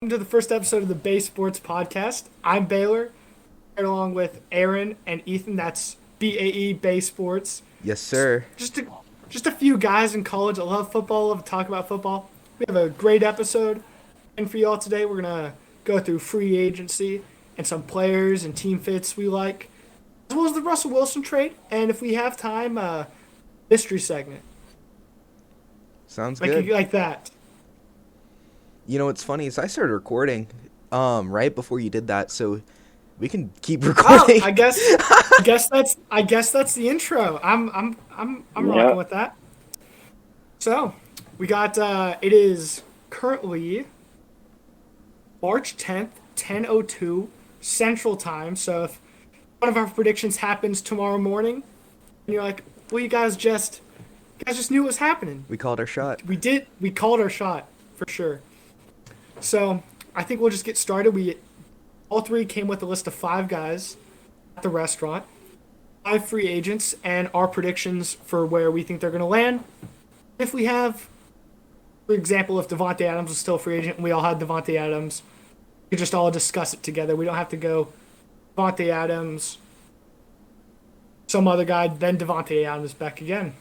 Welcome to the first episode of the BAE Sports Podcast. I'm Baylor, right along with Aaron and Ethan. That's BAE Sports. Yes, sir. Just a few guys in college that love football, love to talk about football. We have a great episode. And for y'all today, we're going to go through free agency and some players and team fits we like, as well as the Russell Wilson trade. And if we have time, mystery segment. Sounds good. Like that. You know what's funny is I started recording right before you did that, so we can keep recording. Oh, I guess that's the intro. I'm rocking with that. So, we got it is currently March 10th, 10:02 Central Time. So if one of our predictions happens tomorrow morning and you're like, "Well, you guys just knew what was happening." We called our shot. We did. We called our shot for sure. So, I think we'll just get started. We all three came with a list of 5 guys at the restaurant, 5 free agents, and our predictions for where we think they're going to land. If we have, for example, if Devontae Adams was still a free agent and we all had Devontae Adams, we could just all discuss it together. We don't have to go Devontae Adams, some other guy, then Devontae Adams back again.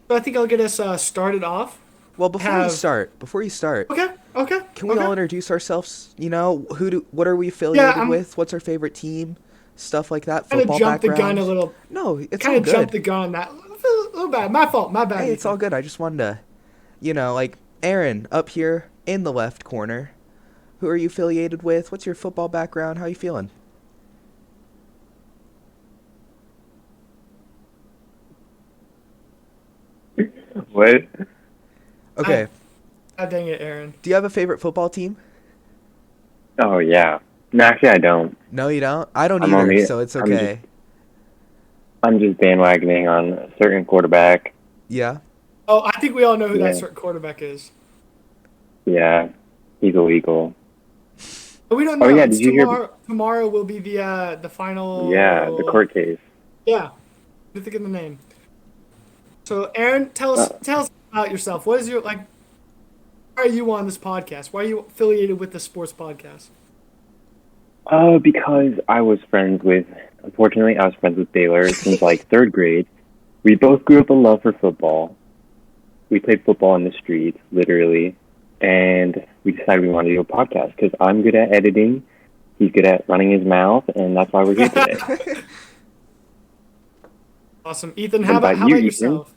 So I think I'll get us started off. Well, before you start, Okay. can we all introduce ourselves? You know, what are we affiliated with? What's our favorite team? Stuff like that. Football background. Kind of jumped the gun a little. No, it's all good. Kind of jumped the gun. That a little bad. My fault. My bad. Hey, it's all good. I just wanted to, like Aaron up here in the left corner. Who are you affiliated with? What's your football background? How you feeling? What? Okay. God dang it, Aaron. Do you have a favorite football team? Oh, yeah. No, actually, I don't. No, you don't? I don't either, so it's okay. I'm just bandwagoning on a certain quarterback. Yeah? Oh, I think we all know who that certain quarterback is. Yeah, he's illegal. But we don't know. Oh, yeah, did you hear? Tomorrow will be the final... Yeah, the court case. Yeah. I think of the name. So, Aaron, tell us about yourself. What is your, why are you on this podcast? Why are you affiliated with the sports podcast? Because unfortunately, I was friends with Baylor since, 3rd grade. We both grew up in love for football. We played football in the streets, literally. And we decided we wanted to do a podcast because I'm good at editing. He's good at running his mouth, and that's why we're here today. Awesome. Ethan, how about yourself?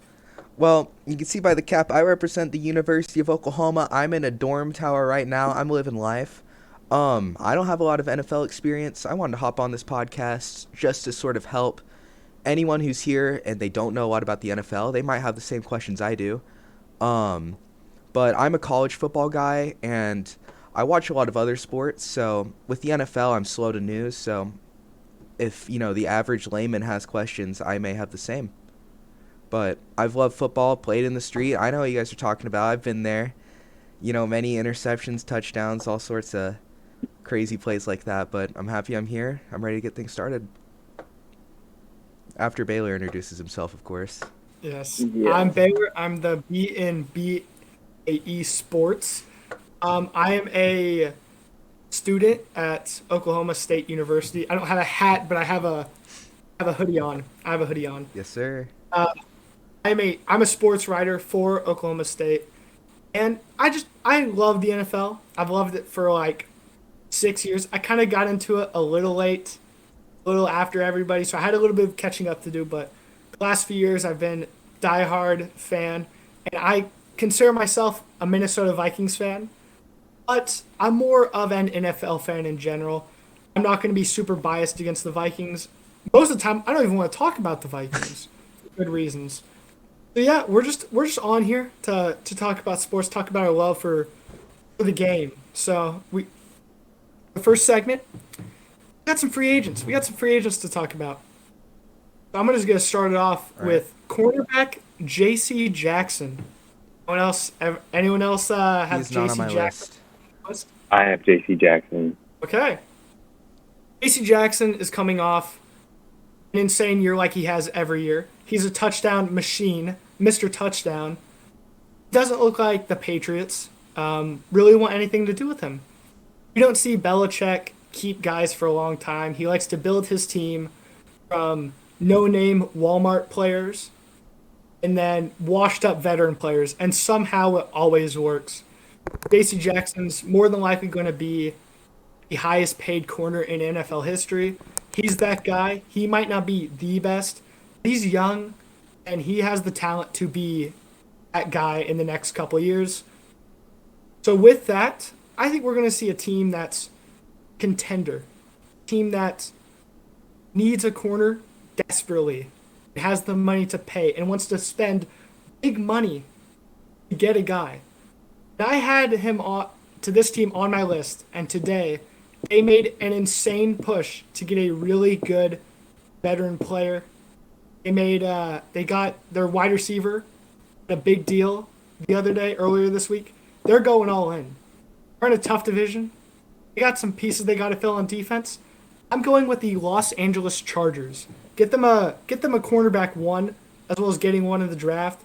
Well, you can see by the cap, I represent the University of Oklahoma. I'm in a dorm tower right now. I'm living life. I don't have a lot of NFL experience. I wanted to hop on this podcast just to sort of help anyone who's here and they don't know a lot about the NFL. They might have the same questions I do. But I'm a college football guy, and I watch a lot of other sports. So with the NFL, I'm slow to news. So if, the average layman has questions, I may have the same. But I've loved football, played in the street. I know what you guys are talking about. I've been there. Many interceptions, touchdowns, all sorts of crazy plays like that. But I'm happy I'm here. I'm ready to get things started. After Baylor introduces himself, of course. Yes. Yeah. I'm Baylor. I'm the BAE Sports. I am a student at Oklahoma State University. I don't have a hat, but I have a hoodie on. Yes, sir. I'm a sports writer for Oklahoma State, and I love the NFL. I've loved it for 6 years. I kind of got into it a little late, a little after everybody, so I had a little bit of catching up to do. But the last few years, I've been a diehard fan, and I consider myself a Minnesota Vikings fan, but I'm more of an NFL fan in general. I'm not going to be super biased against the Vikings. Most of the time, I don't even want to talk about the Vikings for good reasons. So yeah, we're just on here to talk about sports, talk about our love for the game. So the first segment, we got some free agents. We got some free agents to talk about. So I'm just gonna start it off with cornerback J.C. Jackson. Anyone else have J.C. Jackson? List. I have J.C. Jackson. Okay. J.C. Jackson is coming off an insane year like he has every year. He's a touchdown machine, Mr. Touchdown. Doesn't look like the Patriots really want anything to do with him. You don't see Belichick keep guys for a long time. He likes to build his team from no-name Walmart players and then washed-up veteran players, and somehow it always works. J.C. Jackson's more than likely going to be the highest-paid corner in NFL history. He's that guy. He might not be the best. He's young, and he has the talent to be that guy in the next couple of years. So with that, I think we're going to see a team that's contender, team that needs a corner desperately, has the money to pay, and wants to spend big money to get a guy. And I had him to this team on my list, and today they made an insane push to get a really good veteran player. They got their wide receiver a big deal earlier this week. They're going all in. They're in a tough division. They got some pieces they got to fill on defense. I'm going with the Los Angeles Chargers. Get them a cornerback one, as well as getting one in the draft.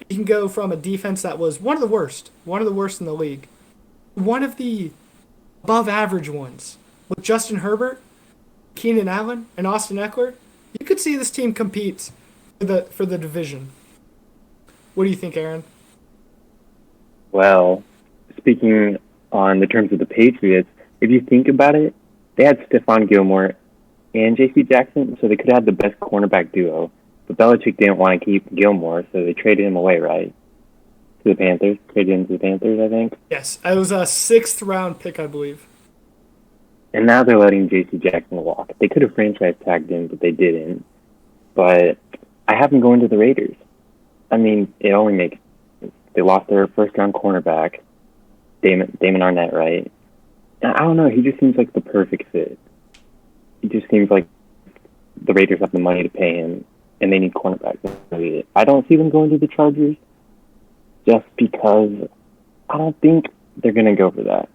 You can go from a defense that was one of the worst in the league, one of the above average ones with Justin Herbert, Keenan Allen, and Austin Eckler. You could see this team compete for the division. What do you think, Aaron? Well, speaking on the terms of the Patriots, if you think about it, they had Stephon Gilmore and J.C. Jackson, so they could have the best cornerback duo. But Belichick didn't want to keep Gilmore, so they traded him away, right? To the Panthers. Traded him to the Panthers, I think. Yes, it was a 6th-round pick, I believe. And now they're letting J.C. Jackson walk. They could have franchise tagged him, but they didn't. But I have him going to the Raiders. I mean, it only makes sense. They lost their first-round cornerback, Damon Arnett, right? And I don't know. He just seems like the perfect fit. He just seems like the Raiders have the money to pay him, and they need cornerbacks. I don't see them going to the Chargers just because I don't think they're going to go for that.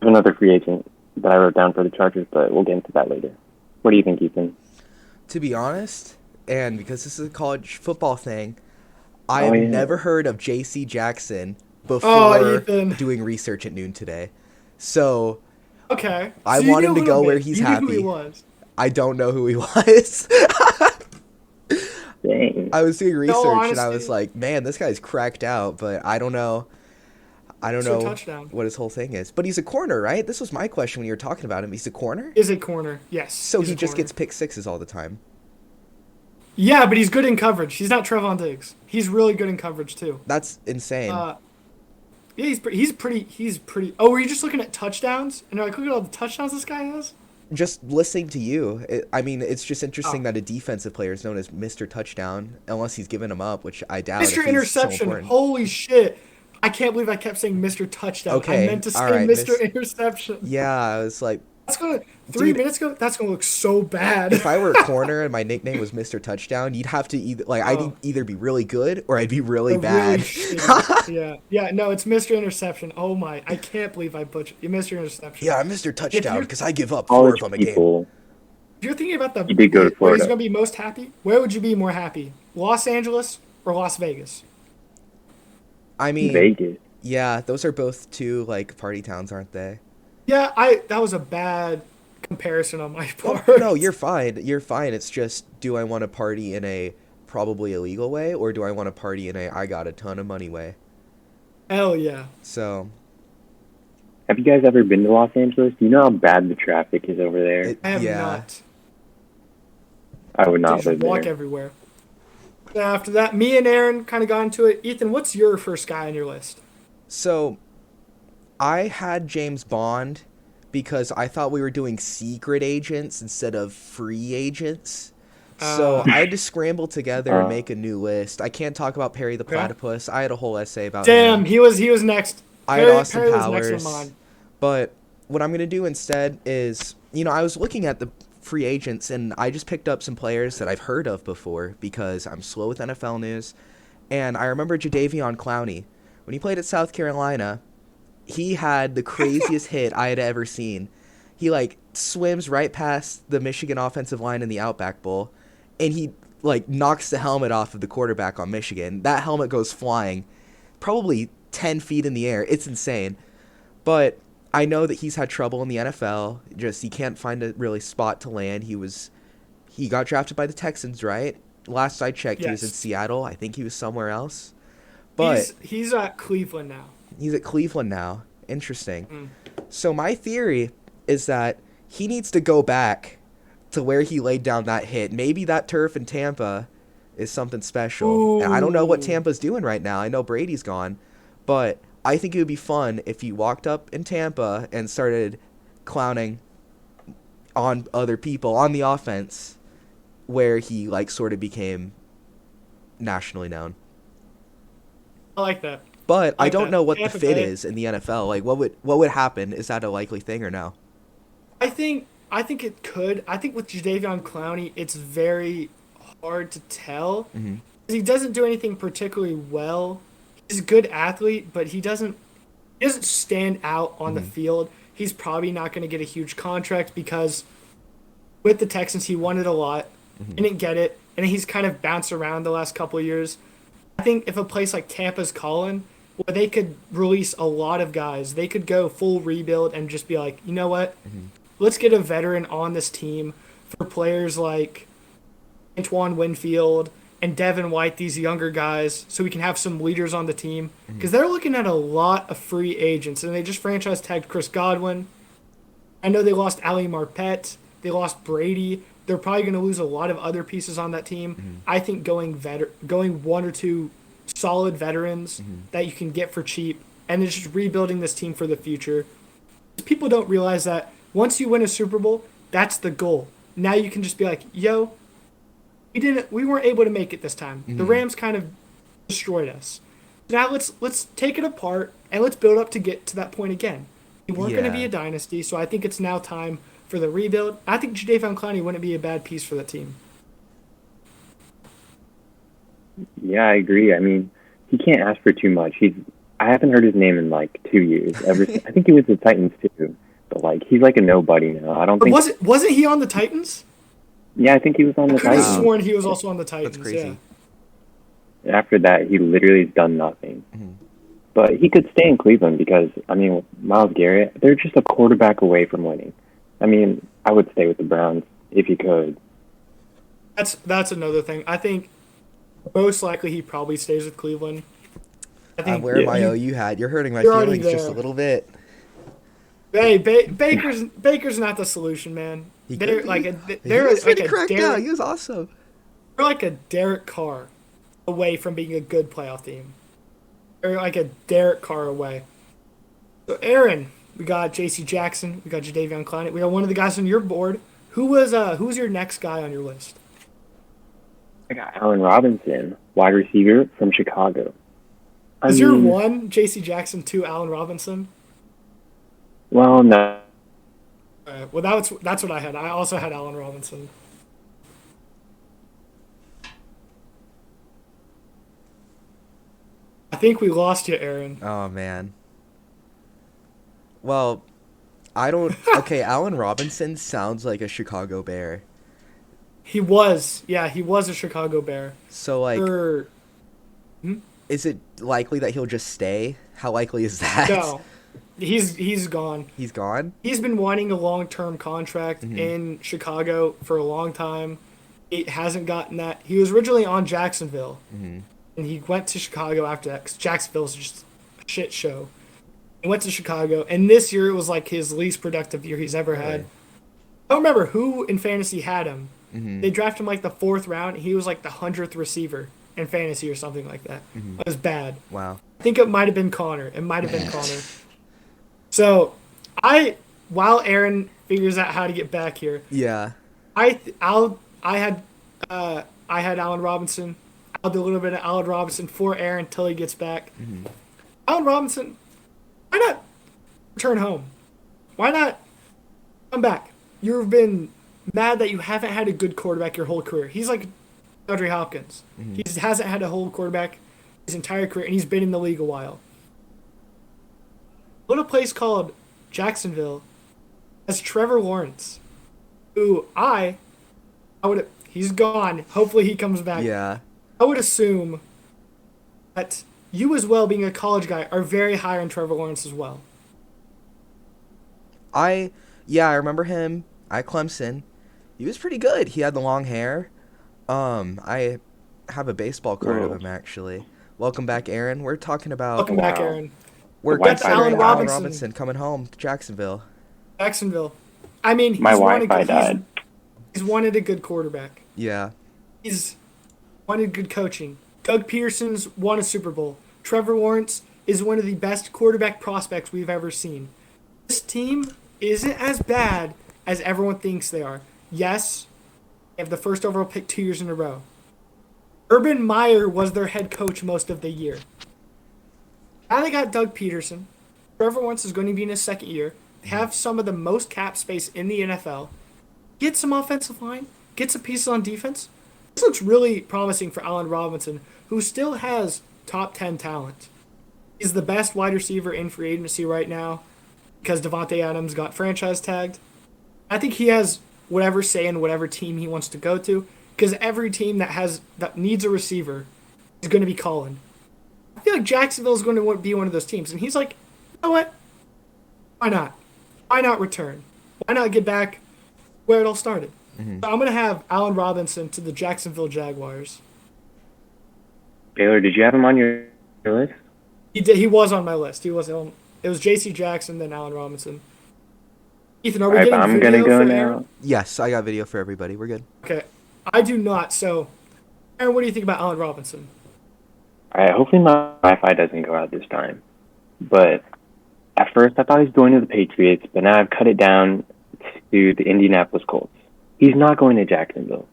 There's another free agent that I wrote down for the Chargers, but we'll get into that later. What do you think, Ethan? To be honest, and because this is a college football thing, I've never heard of J.C. Jackson before doing research at noon today. So okay, I want him to go where he's happy. Knew who he was. I don't know who he was. Dang. I was doing research and I was like, man, this guy's cracked out, but I don't know what his whole thing is. But he's a corner, right? This was my question when you were talking about him. He's a corner? Is a corner, yes. So he just gets pick sixes all the time. Yeah, but he's good in coverage. He's not Trevon Diggs. He's really good in coverage too. That's insane. Yeah, he's pretty. Oh, were you just looking at touchdowns? And you're like, look at all the touchdowns this guy has? Just listening to you, it's just interesting that a defensive player is known as Mr. Touchdown, unless he's given him up, which I doubt. Mr. Interception. So holy shit. I can't believe I kept saying Mr. Touchdown. Okay, I meant to say Mr. Interception. Yeah, I was like... That's gonna 3 minutes ago. That's gonna look so bad. If I were a corner and my nickname was Mr. Touchdown, you'd have to I'd either be really good or I'd be really bad. Yeah. No, it's Mr. Interception. Oh my! I can't believe I put Mr. Interception. Yeah, I'm Mr. Touchdown because I give up 4 of them a game. If you're thinking about you did go to where Florida. he's gonna be most happy, where would you be more happy? Los Angeles or Las Vegas? I mean, Vegas. Yeah, those are both two party towns, aren't they? Yeah, that was a bad comparison on my part. No, you're fine. You're fine. It's just, do I want to party in a probably illegal way, or do I want to party in a I got a ton of money way? Hell yeah. So. Have you guys ever been to Los Angeles? Do you know how bad the traffic is over there? I have not. I would not live there. Walk everywhere. After that, me and Aaron kind of got into it. Ethan, what's your first guy on your list? So, I had James Bond because I thought we were doing secret agents instead of free agents. So I had to scramble together and make a new list. I can't talk about Perry the Platypus. I had a whole essay about him. Damn, he was next. I had Austin Powers. But what I'm going to do instead is, I was looking at the free agents and I just picked up some players that I've heard of before because I'm slow with NFL news. And I remember Jadeveon Clowney. When he played at South Carolina, he had the craziest hit I had ever seen. He swims right past the Michigan offensive line in the Outback Bowl, and he knocks the helmet off of the quarterback on Michigan. That helmet goes flying, probably 10 feet in the air. It's insane. But I know that he's had trouble in the NFL. Just he can't find a really spot to land. He got drafted by the Texans, right? Last I checked, he was in Yes. Seattle. I think he was somewhere else. But He's at Cleveland now. he's at Cleveland now. Interesting. Mm. So my theory is that he needs to go back to where he laid down that hit. Maybe that turf in Tampa is something special. And I don't know what Ooh. Tampa's doing right now. I know Brady's gone, but I think it would be fun if he walked up in Tampa and started clowning on other people on the offense, where he like sort of became nationally known. I like that. But I Like don't that. know what the Tampa fit Bay. is in the NFL. Like what would happen? Is that a likely thing or no? I think it could. I think with Jadeveon Clowney, it's very hard to tell. Mm-hmm. He doesn't do anything particularly well. He's a good athlete, but he doesn't stand out on the field. He's probably not going to get a huge contract because with the Texans, he wanted a lot, didn't get it, and he's kind of bounced around the last couple of years. I think if a place like Tampa's calling, where they could release a lot of guys, they could go full rebuild and just be like, you know what? Let's get a veteran on this team for players like Antoine Winfield and Devin White, these younger guys, so we can have some leaders on the team. Because they're looking at a lot of free agents, and they just franchise tagged Chris Godwin. I know they lost Ali Marpet. They lost Brady. They're probably going to lose a lot of other pieces on that team. I think going one or two solid veterans that you can get for cheap, and then just rebuilding this team for the future. People don't realize that once you win a Super Bowl, that's the goal. Now you can just be like, yo, we weren't able to make it this time. The Rams kind of destroyed us. Now let's take it apart and let's build up to get to that point again. We weren't going to be a dynasty, so I think it's now time for the rebuild. I think Jadeveon Clowney wouldn't be a bad piece for the team. Yeah, I agree. I mean, he can't ask for too much. I haven't heard his name in like 2 years. I think he was the Titans too, but like he's like a nobody now. I don't think. Wasn't he on the Titans? Yeah, I think he was on the I could have Titans. sworn he was also on the Titans. That's crazy. Yeah. After that, he literally has done nothing. But he could stay in Cleveland because, I mean, Myles Garrett, they're just a quarterback away from winning. I mean, I would stay with the Browns if he could. That's another thing. I think most likely he probably stays with Cleveland. I think I'm wearing my OU hat. You're hurting my You're already feelings just a there. little bit. Hey, Baker's not the solution, man. They're like He was pretty a cracked out. Derek, He was awesome. they're like a Derek Carr away from being a good playoff team. They're like a Derek Carr away. So Aaron, we got J.C. Jackson, we got Jadeveon Clowney, we got one of the guys on your board. Who's your next guy on your list? I got Allen Robinson, wide receiver from Chicago. Is your one J.C. Jackson, two Allen Robinson? Well, no. Well, that's what I had. I also had Allen Robinson. I think we lost you, Aaron. Oh man. Well, I don't. Okay, Allen Robinson sounds like a Chicago Bear. He was a Chicago Bear. So like, For, is it likely that he'll just stay? How likely is that? no, he's gone. He's gone? He's been wanting a long-term contract in Chicago for a long time. He hasn't gotten that. He was originally on Jacksonville, and he went to Chicago after that because Jacksonville's just a shit show. He went to Chicago, and this year it was like his least productive year he's ever had. I don't remember who in fantasy had him. They drafted him like the 4th round. He was like the 100th receiver in fantasy or something like that. It was bad. Wow. I think it might have been Connor. So, while Aaron figures out how to get back here, Yeah. I had Allen Robinson. I'll do a little bit of Allen Robinson for Aaron until he gets back. Allen Robinson, why not return home? Why not come back? You've been mad that you haven't had a good quarterback your whole career. He's like Audrey Hopkins. He hasn't had a whole quarterback his entire career, and he's been in the league a while. Little place called Jacksonville has Trevor Lawrence, who he's gone. Hopefully he comes back. Yeah. I would assume that you as well, being a college guy, are very high on Trevor Lawrence as well. I remember him at Clemson. He was pretty good. He had the long hair. I have a baseball card of Whoa. him actually. Welcome back, Aaron. We're talking about Welcome back, Wow. Aaron. we're Wi-Fi considering Allen Allen Robinson. Robinson coming home to Jacksonville. Jacksonville. I mean, he's My Wi-Fi died. He's wanted a good quarterback. Yeah. He's wanted good coaching. Doug Pearson's won a Super Bowl. Trevor Lawrence is one of the best quarterback prospects we've ever seen. This team isn't as bad as everyone thinks they are. Yes, they have the first overall pick 2 years in a row. Urban Meyer was their head coach most of the year. Now they got Doug Peterson. Trevor Lawrence is going to be in his second year. They have some of the most cap space in the NFL. Get some offensive line. Get some pieces on defense. This looks really promising for Allen Robinson, who still has top 10 talent. He's the best wide receiver in free agency right now because Devontae Adams got franchise tagged. I think he has whatever say in whatever team he wants to go to because every team that needs a receiver is going to be calling. I feel like Jacksonville is going to be one of those teams. And he's like, you know what? Why not? Why not return? Why not get back where it all started? Mm-hmm. So I'm going to have Allen Robinson to the Jacksonville Jaguars. Baylor, did you have him on your list? He was on my list. It was J.C. Jackson, then Allen Robinson. Ethan, are we All right, getting I'm video gonna go for now. Aaron? Yes, I got video for everybody. We're good. Okay. I do not. So, Aaron, what do you think about Allen Robinson? All right, hopefully my Wi-Fi doesn't go out this time. But at first I thought he was going to the Patriots, but now I've cut it down to the Indianapolis Colts. He's not going to Jacksonville.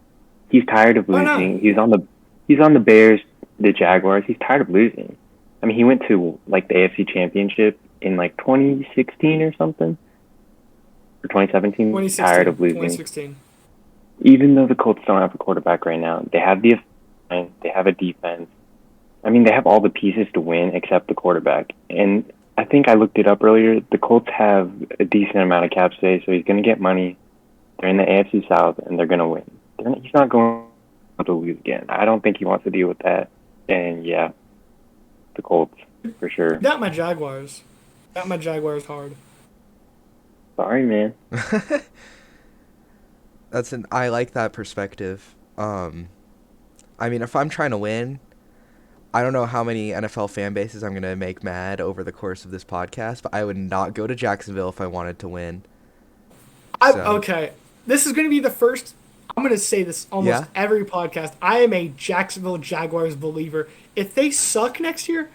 He's tired of Why not? losing. He's on the Bears, the Jaguars. He's tired of losing. I mean, he went to like the AFC Championship in like 2016 or something. Or 2017. 2016. Tired of losing. 2016. Even though the Colts don't have a quarterback right now, they have the line, they have a defense. I mean, they have all the pieces to win except the quarterback. And I think I looked it up earlier. The Colts have a decent amount of cap space, so he's going to get money. They're in the AFC South, and they're going to win. He's not going to lose again. I don't think he wants to deal with that. And, yeah, the Colts, for sure. Got my Jaguars. Got my Jaguars hard. Sorry, man. I like that perspective. I mean, if I'm trying to win, I don't know how many NFL fan bases I'm going to make mad over the course of this podcast, but I would not go to Jacksonville if I wanted to win. Okay. This is going to be the first. I'm going to say this almost every podcast. I am a Jacksonville Jaguars believer. If they suck next year,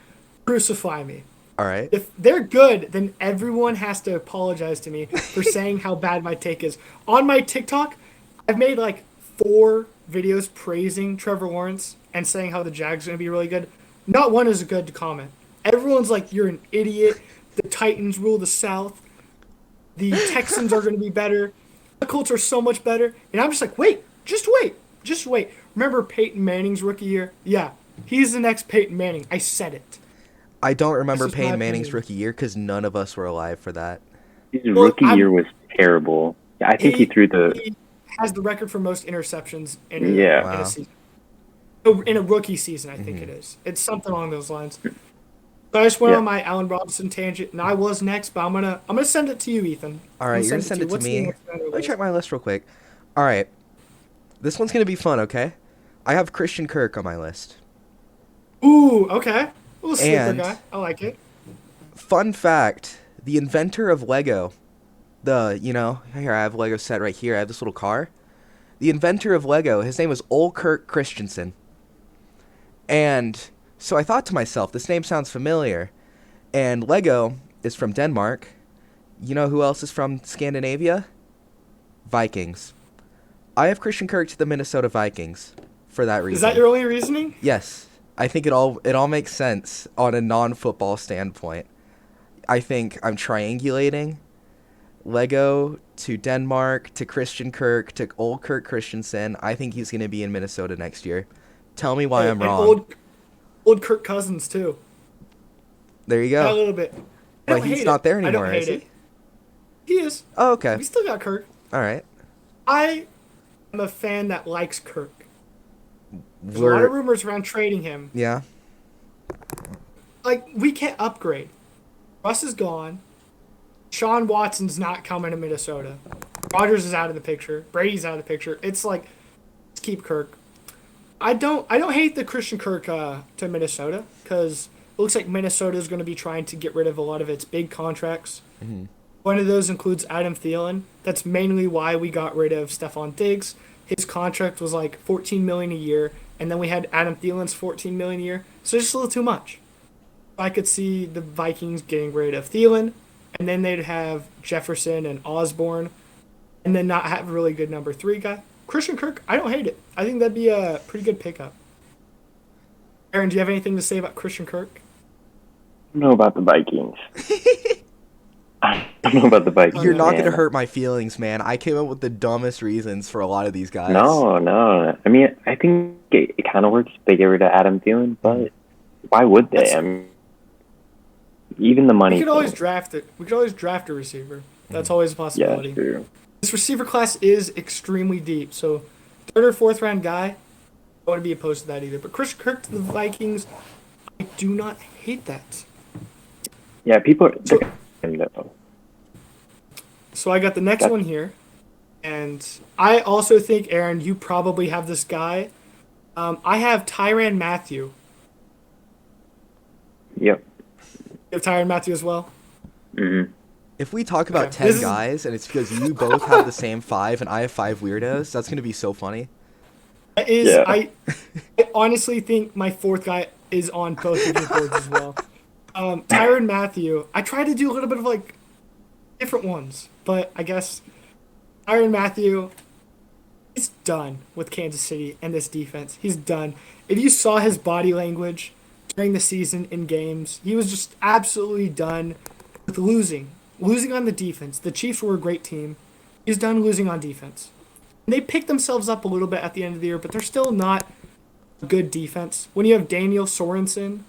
crucify me. All right. If they're good, then everyone has to apologize to me for saying how bad my take is. On my TikTok, I've made like 4 videos praising Trevor Lawrence and saying how the Jags are going to be really good. Not one is good to comment. Everyone's like, you're an idiot. The Titans rule the South. The Texans are going to be better. The Colts are so much better. And I'm just like, just wait. Remember Peyton Manning's rookie year? Yeah, he's the next Peyton Manning. I said it. I don't remember That's just Peyton my Manning's opinion. rookie year because none of us were alive for that. His rookie year was terrible. I think he threw He has the record for most interceptions in a, Yeah. in Wow. a season. Oh, in a rookie season, I think it is. It's something along those lines. So I just went on my Allen Robinson tangent, and I was next, but I'm gonna send it to you, Ethan. All right, you're going to send it to What's the me. next on your Let me list? check my list real quick. All right. This one's going to be fun, okay? I have Christian Kirk on my list. Ooh, okay. A little sleeper And- guy. I like it. Fun fact, the inventor of Lego, here I have Lego set right here. I have this little car. The inventor of Lego, his name was Ole Kirk Christensen. And so I thought to myself, this name sounds familiar. And Lego is from Denmark. You know who else is from Scandinavia? Vikings. I have Christian Kirk to the Minnesota Vikings for that reason. Is that your only reasoning? Yes. I think it all makes sense on a non-football standpoint. I think I'm triangulating Lego to Denmark to Christian Kirk to old Kirk Christensen. I think he's going to be in Minnesota next year. Tell me why I'm And wrong. Old Kirk Cousins too. There you A go. little bit. I But don't he's hate not it. there I anymore, don't hate is he? it. He is. Oh, okay. We still got Kirk. All right. I am a fan that likes Kirk. There's a lot of rumors around trading him. Yeah. Like, we can't upgrade. Russ is gone. Sean Watson's not coming to Minnesota. Rodgers is out of the picture. Brady's out of the picture. It's like, let's keep Kirk. I don't hate the Christian Kirk to Minnesota because it looks like Minnesota is going to be trying to get rid of a lot of its big contracts. Mm-hmm. One of those includes Adam Thielen. That's mainly why we got rid of Stephon Diggs. His contract was like $14 million a year, and then we had Adam Thielen's $14 million a year. So it's just a little too much. I could see the Vikings getting rid of Thielen, and then they'd have Jefferson and Osborne, and then not have a really good number 3 guy. Christian Kirk, I don't hate it. I think that'd be a pretty good pickup. Aaron, do you have anything to say about Christian Kirk? I don't know about the Vikings. I don't know about the Vikings. You're not going to man. hurt my feelings, man. I came up with the dumbest reasons for a lot of these guys. No. I mean, I think it kind of works. They get rid of Adam Thielen, but why would they? I mean, even the money. We could always draft it. We could always draft a receiver. That's always a possibility. Yeah, true. This receiver class is extremely deep, so 3rd or 4th round guy, I wouldn't be opposed to that either. But Christian Kirk to the Vikings, I do not hate that. Yeah, people are though. So I got the next one here, and I also think, Aaron, you probably have this guy. I have Tyrann Mathieu. Yep. You have Tyrann Mathieu as well? Mm-hmm. If we talk about Okay. 10 guys and it's because you both have the same 5 and I have 5 weirdos, that's going to be so funny. Yeah. I honestly think my 4th guy is on both of your boards as well. Tyrann Mathieu. I tried to do a little bit of like different ones, but I guess Tyrann Mathieu is done with Kansas City and this defense. He's done. If you saw his body language during the season in games, he was just absolutely done with losing on the defense. The Chiefs were a great team. He's done losing on defense. And they picked themselves up a little bit at the end of the year, but they're still not a good defense. When you have Daniel Sorensen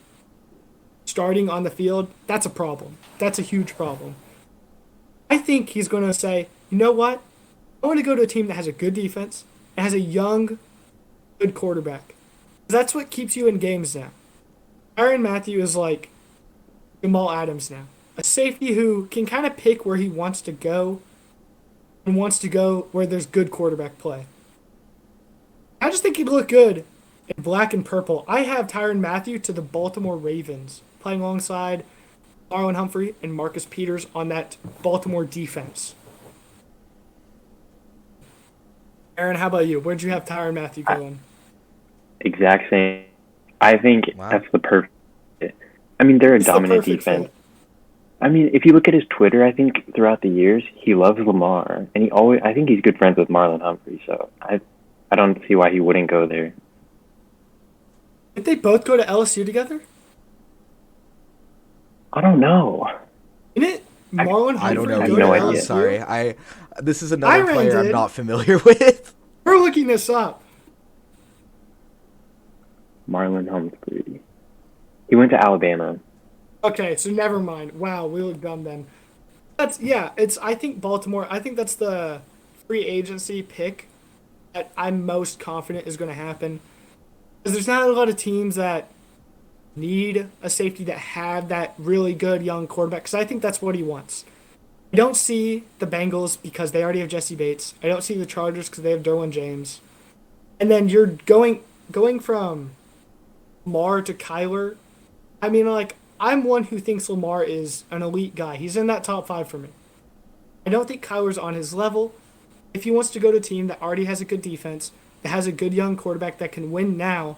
starting on the field, that's a problem. That's a huge problem. I think he's going to say, you know what? I want to go to a team that has a good defense and has a young, good quarterback. That's what keeps you in games now. Tyrann Mathieu is like Jamal Adams now. A safety who can kind of pick where he wants to go and wants to go where there's good quarterback play. I just think he'd look good in black and purple. I have Tyrann Mathieu to the Baltimore Ravens, playing alongside Marlon Humphrey and Marcus Peters on that Baltimore defense. Aaron, how about you? Where'd you have Tyrann Mathieu going? Exact same. I think Wow. that's the perfect fit. I mean, they're a It's the dominant perfect defense. fit. I mean, if you look at his Twitter, I think throughout the years, he loves Lamar. And I think he's good friends with Marlon Humphrey, so I don't see why he wouldn't go there. Did they both go to LSU together? I don't know. Didn't it? Marlon Humphrey I don't know. I have go no to idea. I'm LSU? sorry. This is another Tyrann player I'm did. not familiar with. We're looking this up. Marlon Humphrey. He went to Alabama. Okay, so never mind. Wow, we look dumb then. I think Baltimore, I think that's the free agency pick that I'm most confident is going to happen. Because there's not a lot of teams that need a safety that have that really good young quarterback. Because I think that's what he wants. I don't see the Bengals because they already have Jesse Bates. I don't see the Chargers because they have Derwin James. And then you're going from Lamar to Kyler. I mean, like, I'm one who thinks Lamar is an elite guy. He's in that top 5 for me. I don't think Kyler's on his level. If he wants to go to a team that already has a good defense, that has a good young quarterback that can win now,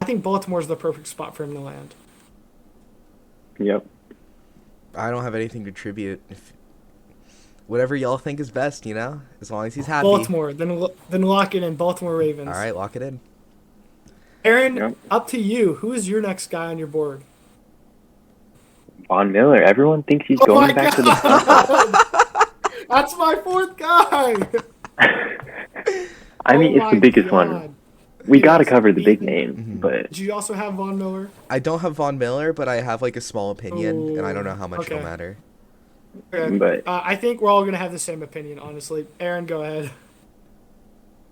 I think Baltimore's the perfect spot for him to land. Yep. I don't have anything to contribute. Whatever y'all think is best, as long as he's happy. Baltimore, then lock it in. Baltimore Ravens. All right, lock it in. Aaron, Yep. up to you. Who is your next guy on your board? Von Miller. Everyone thinks he's Oh my going back to the. That's my 4th guy. I mean, Oh it's the my biggest God. one. We got to Yes, cover the big beaten. names, Mhm. but Did you also have Von Miller? I don't have Von Miller, but I have like a small opinion, and I don't know how much Okay. it'll matter. Okay. But- I think we're all going to have the same opinion, honestly. Aaron, go ahead.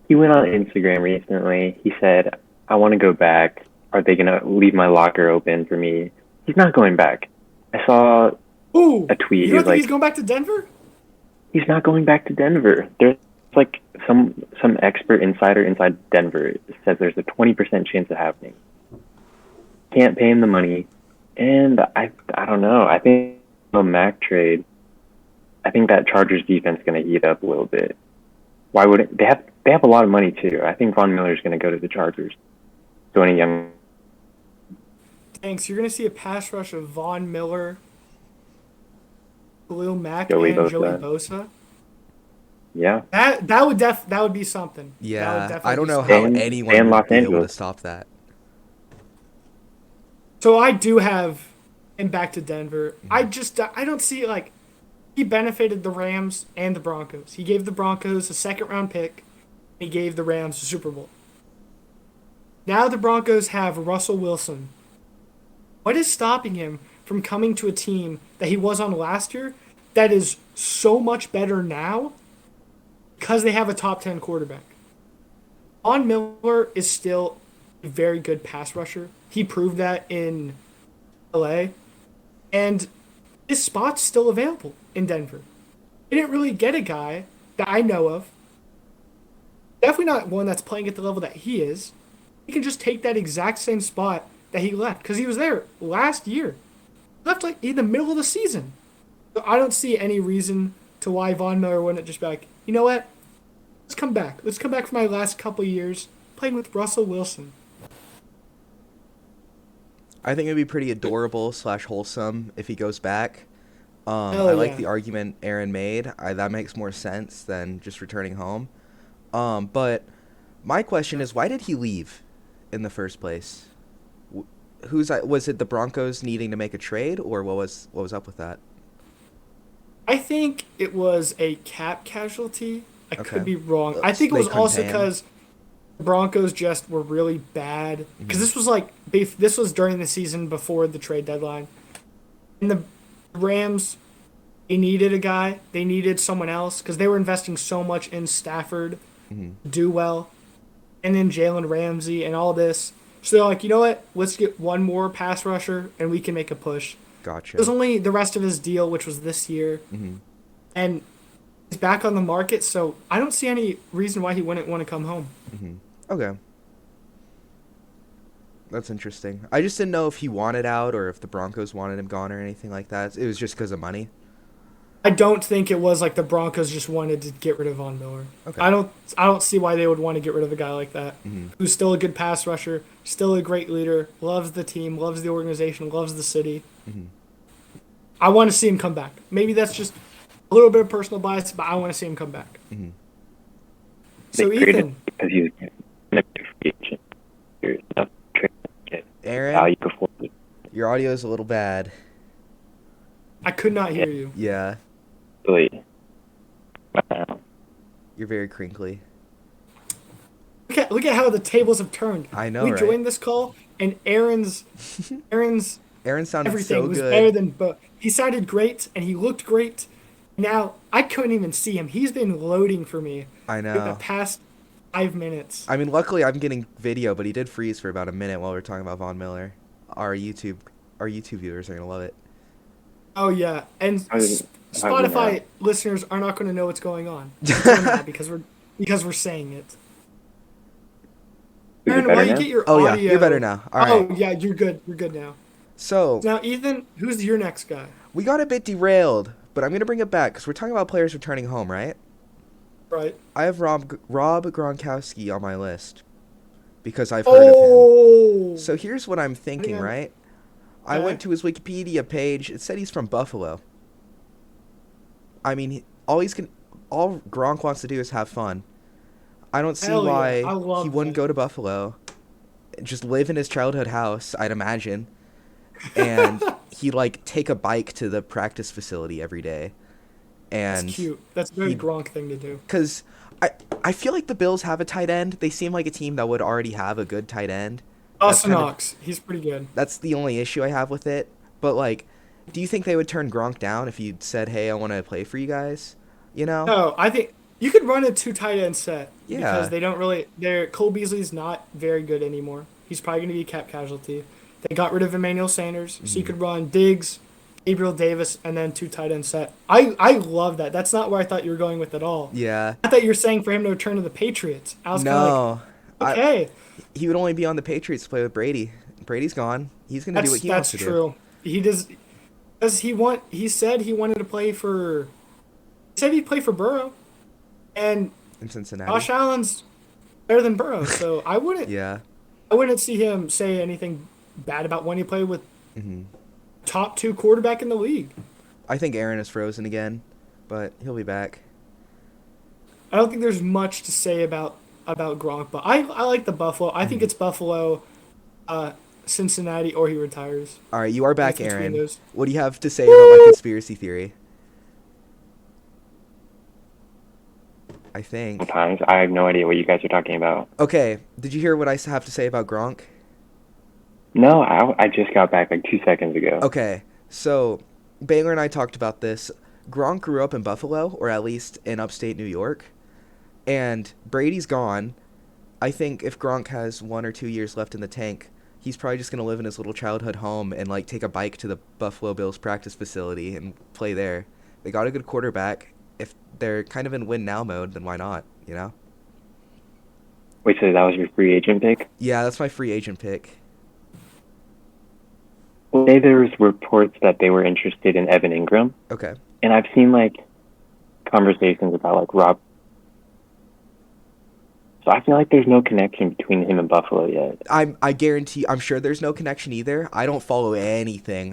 he went on Instagram recently. He said, I want to go back. Are they going to leave my locker open for me? He's not going back. I saw Ooh, a tweet. you don't think he's going back to Denver? He's not going back to Denver. There's like some expert insider inside Denver says there's a 20% chance of happening. Can't pay him the money, and I don't know. I think the Mac trade. I think that Chargers defense is going to heat up a little bit. Why wouldn't they have a lot of money too? I think Von Miller is going to go to the Chargers. Joining young. Thanks. You're going to see a pass rush of Von Miller, Khalil Mack, Joey and Bosa. Joey Bosa. Yeah. That would be something. Yeah, I don't know something. how And anyone Los would be able to Angeles. stop that. So I do have him back to Denver. I don't see like he benefited the Rams and the Broncos. He gave the Broncos a second-round pick. He gave the Rams the Super Bowl. Now the Broncos have Russell Wilson. What is stopping him from coming to a team that he was on last year that is so much better now because they have a top 10 quarterback? Von Miller is still a very good pass rusher. He proved that in LA. And his spot's still available in Denver. They didn't really get a guy that I know of. Definitely not one that's playing at the level that he is. He can just take that exact same spot that he left because he was there last year. He left like in the middle of the season. So I don't see any reason to why Von Miller wouldn't just be like, you know what? Let's come back. Let's come back for my last couple years playing with Russell Wilson. I think it'd be pretty adorable / wholesome if he goes back. Hell I like yeah. the argument Aaron made. That makes more sense than just returning home. But my question is, why did he leave in the first place? Was it the Broncos needing to make a trade, or what was up with that? I think it was a cap casualty. I Okay. could be wrong. I think it They was couldn't also pay him. because the Broncos just were really bad. Because Mm-hmm. this was during the season before the trade deadline. And the Rams, they needed a guy. They needed someone else because they were investing so much in Stafford Mm-hmm. to do well. And then Jalen Ramsey and all this. So they're like, you know what? Let's get one more pass rusher and we can make a push. Gotcha. It was only the rest of his deal, which was this year. Mm-hmm. And he's back on the market, so I don't see any reason why he wouldn't want to come home. Mm-hmm. Okay. That's interesting. I just didn't know if he wanted out or if the Broncos wanted him gone or anything like that. It was just because of money. I don't think it was like the Broncos just wanted to get rid of Von Miller. Okay. I don't see why they would want to get rid of a guy like that, Mm-hmm. who's still a good pass rusher, still a great leader, loves the team, loves the organization, loves the city. Mm-hmm. I want to see him come back. Maybe that's just a little bit of personal bias, but I want to see him come back. Mm-hmm. So They traded Ethan, because he was a free agent. There's enough trade to get Aaron, value before. your audio is a little bad. I could not hear you. Yeah, Really. Wow. you're very crinkly. Look at how the tables have turned. I know, We right? joined this call, and Aaron's Aaron sounded everything so was good. better than both. He sounded great, and he looked great. Now, I couldn't even see him. He's been loading for me I for the know. past 5 minutes. I mean, luckily I'm getting video, but he did freeze for about a minute while we were talking about Von Miller. Our YouTube viewers are gonna love it. Oh, yeah. And How did- how did Spotify that- listeners are not going to know what's going on. because we're saying it. Is it Aaron, better while you now? get your Oh, yeah, audio... you're better now. All Oh, right. yeah, you're good. You're good now. So Now, Ethan, who's your next guy? we got a bit derailed, but I'm gonna bring it back because we're talking about players returning home, right? Right? I have Rob Gronkowski on my list because I've heard of Oh! him. So here's what I'm thinking, Yeah. right? I Okay. went to his Wikipedia page. It said he's from Buffalo. I mean, all Gronk wants to do is have fun. I don't see Hell yeah. why I love he wouldn't that. go to Buffalo, just live in his childhood house, I'd imagine, and he like take a bike to the practice facility every day. And That's cute. That's a very he- Gronk thing to do. because I feel like the Bills have a tight end. They seem like a team that would already have a good tight end. Austin kind of- Knox. He's pretty good. That's the only issue I have with it. But like, do you think they would turn Gronk down if you said, "Hey, I want to play for you guys"? You know? No, I think you could run a 2 tight end set. Yeah. Because they don't really. Cole Beasley's not very good anymore. He's probably going to be a cap casualty. They got rid of Emmanuel Sanders, so you could run Diggs, Gabriel Davis, and then 2 tight end set. I love that. That's not where I thought you were going with at all. Yeah. I thought you were saying for him to return to the Patriots. I was kind of No. like, okay. He would only be on the Patriots to play with Brady. Brady's gone. He's going to do what he wants to do. That's true. He does. He said he wanted to play for. He said he'd play for Burrow, and In Cincinnati. Josh Allen's better than Burrow, so I wouldn't. Yeah. I wouldn't see him say anything bad about when he played with Hmm. top 2 quarterback in the league. I think Aaron is frozen again, but he'll be back. I don't think there's much to say about Gronk, but I like the Buffalo. I think it's Buffalo, Cincinnati, or he retires. All right, you are back, Between Aaron. those. What do you have to say about my conspiracy theory? I think. Sometimes I have no idea what you guys are talking about. Okay, did you hear what I have to say about Gronk? No, I just got back like 2 seconds ago. Okay, so Baylor and I talked about this. Gronk grew up in Buffalo, or at least in upstate New York, and Brady's gone. I think if Gronk has 1 or 2 years left in the tank, he's probably just going to live in his little childhood home and like take a bike to the Buffalo Bills practice facility and play there. They got a good quarterback. If they're kind of in win now mode, then why not, you know? Wait, so that was your free agent pick? Yeah, that's my free agent pick. Today there was reports that they were interested in Evan Ingram, Okay. and I've seen like conversations about like Rob. So I feel like there's no connection between him and Buffalo yet. I guarantee, I'm sure there's no connection either. I don't follow anything.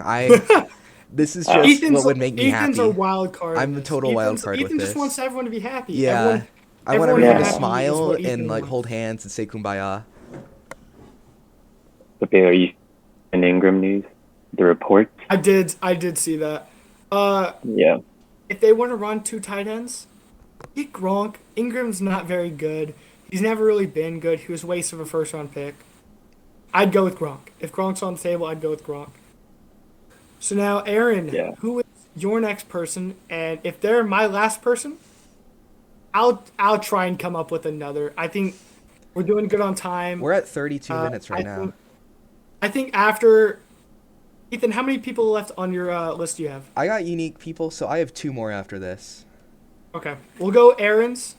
This is just what would make me Ethan's happy. a wild card. I'm a total wild card with Ethan this. just wants everyone to be happy. Yeah. I want everyone everyone to happy is smile what Ethan and like wants. hold hands and say kumbaya. But Baylor, you in Ingram news, the reports. I did see that. Yeah. If they want to run 2 tight ends, get Gronk. Ingram's not very good. He's never really been good. He was a waste of a first-round pick. I'd go with Gronk. If Gronk's on the table, I'd go with Gronk. So now, Aaron, Yeah. who is your next person? And if they're my last person, I'll try and come up with another. I think we're doing good on time. We're at 32 minutes right now. I think after Ethan, how many people left on your list do you have? I got unique people, so I have 2 more after this. Okay, we'll go Aaron's,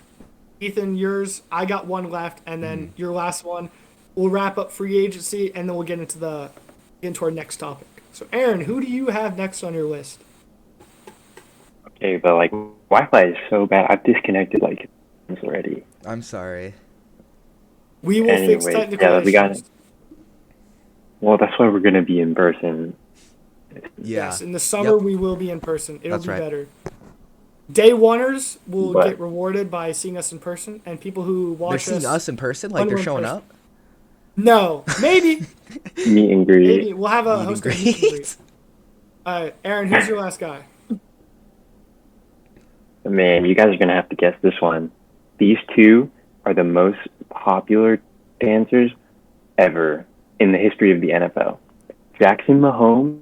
Ethan, yours. I got 1 left, and then your last one. We'll wrap up free agency, and then we'll get into our next topic. So, Aaron, who do you have next on your list? Okay, but like Wi-Fi is so bad. I've disconnected like already. I'm sorry. We will fix Anyways, technical yeah, issues. we got it. Well, that's why we're gonna be in person. Yeah. Yes, in the summer Yep. we will be in person. It'll That's be right. better. Day oneers will But- get rewarded by seeing us in person, and people who They're watch seeing us in person, like when they're we're in showing person. up. No, maybe. Meet and greet. Maybe we'll have a Meet and host of meet and greet. greet. Aaron, who's your last guy? Man, you guys are gonna have to guess this one. These 2 are the most popular dancers ever in the history of the NFL. Jackson Mahomes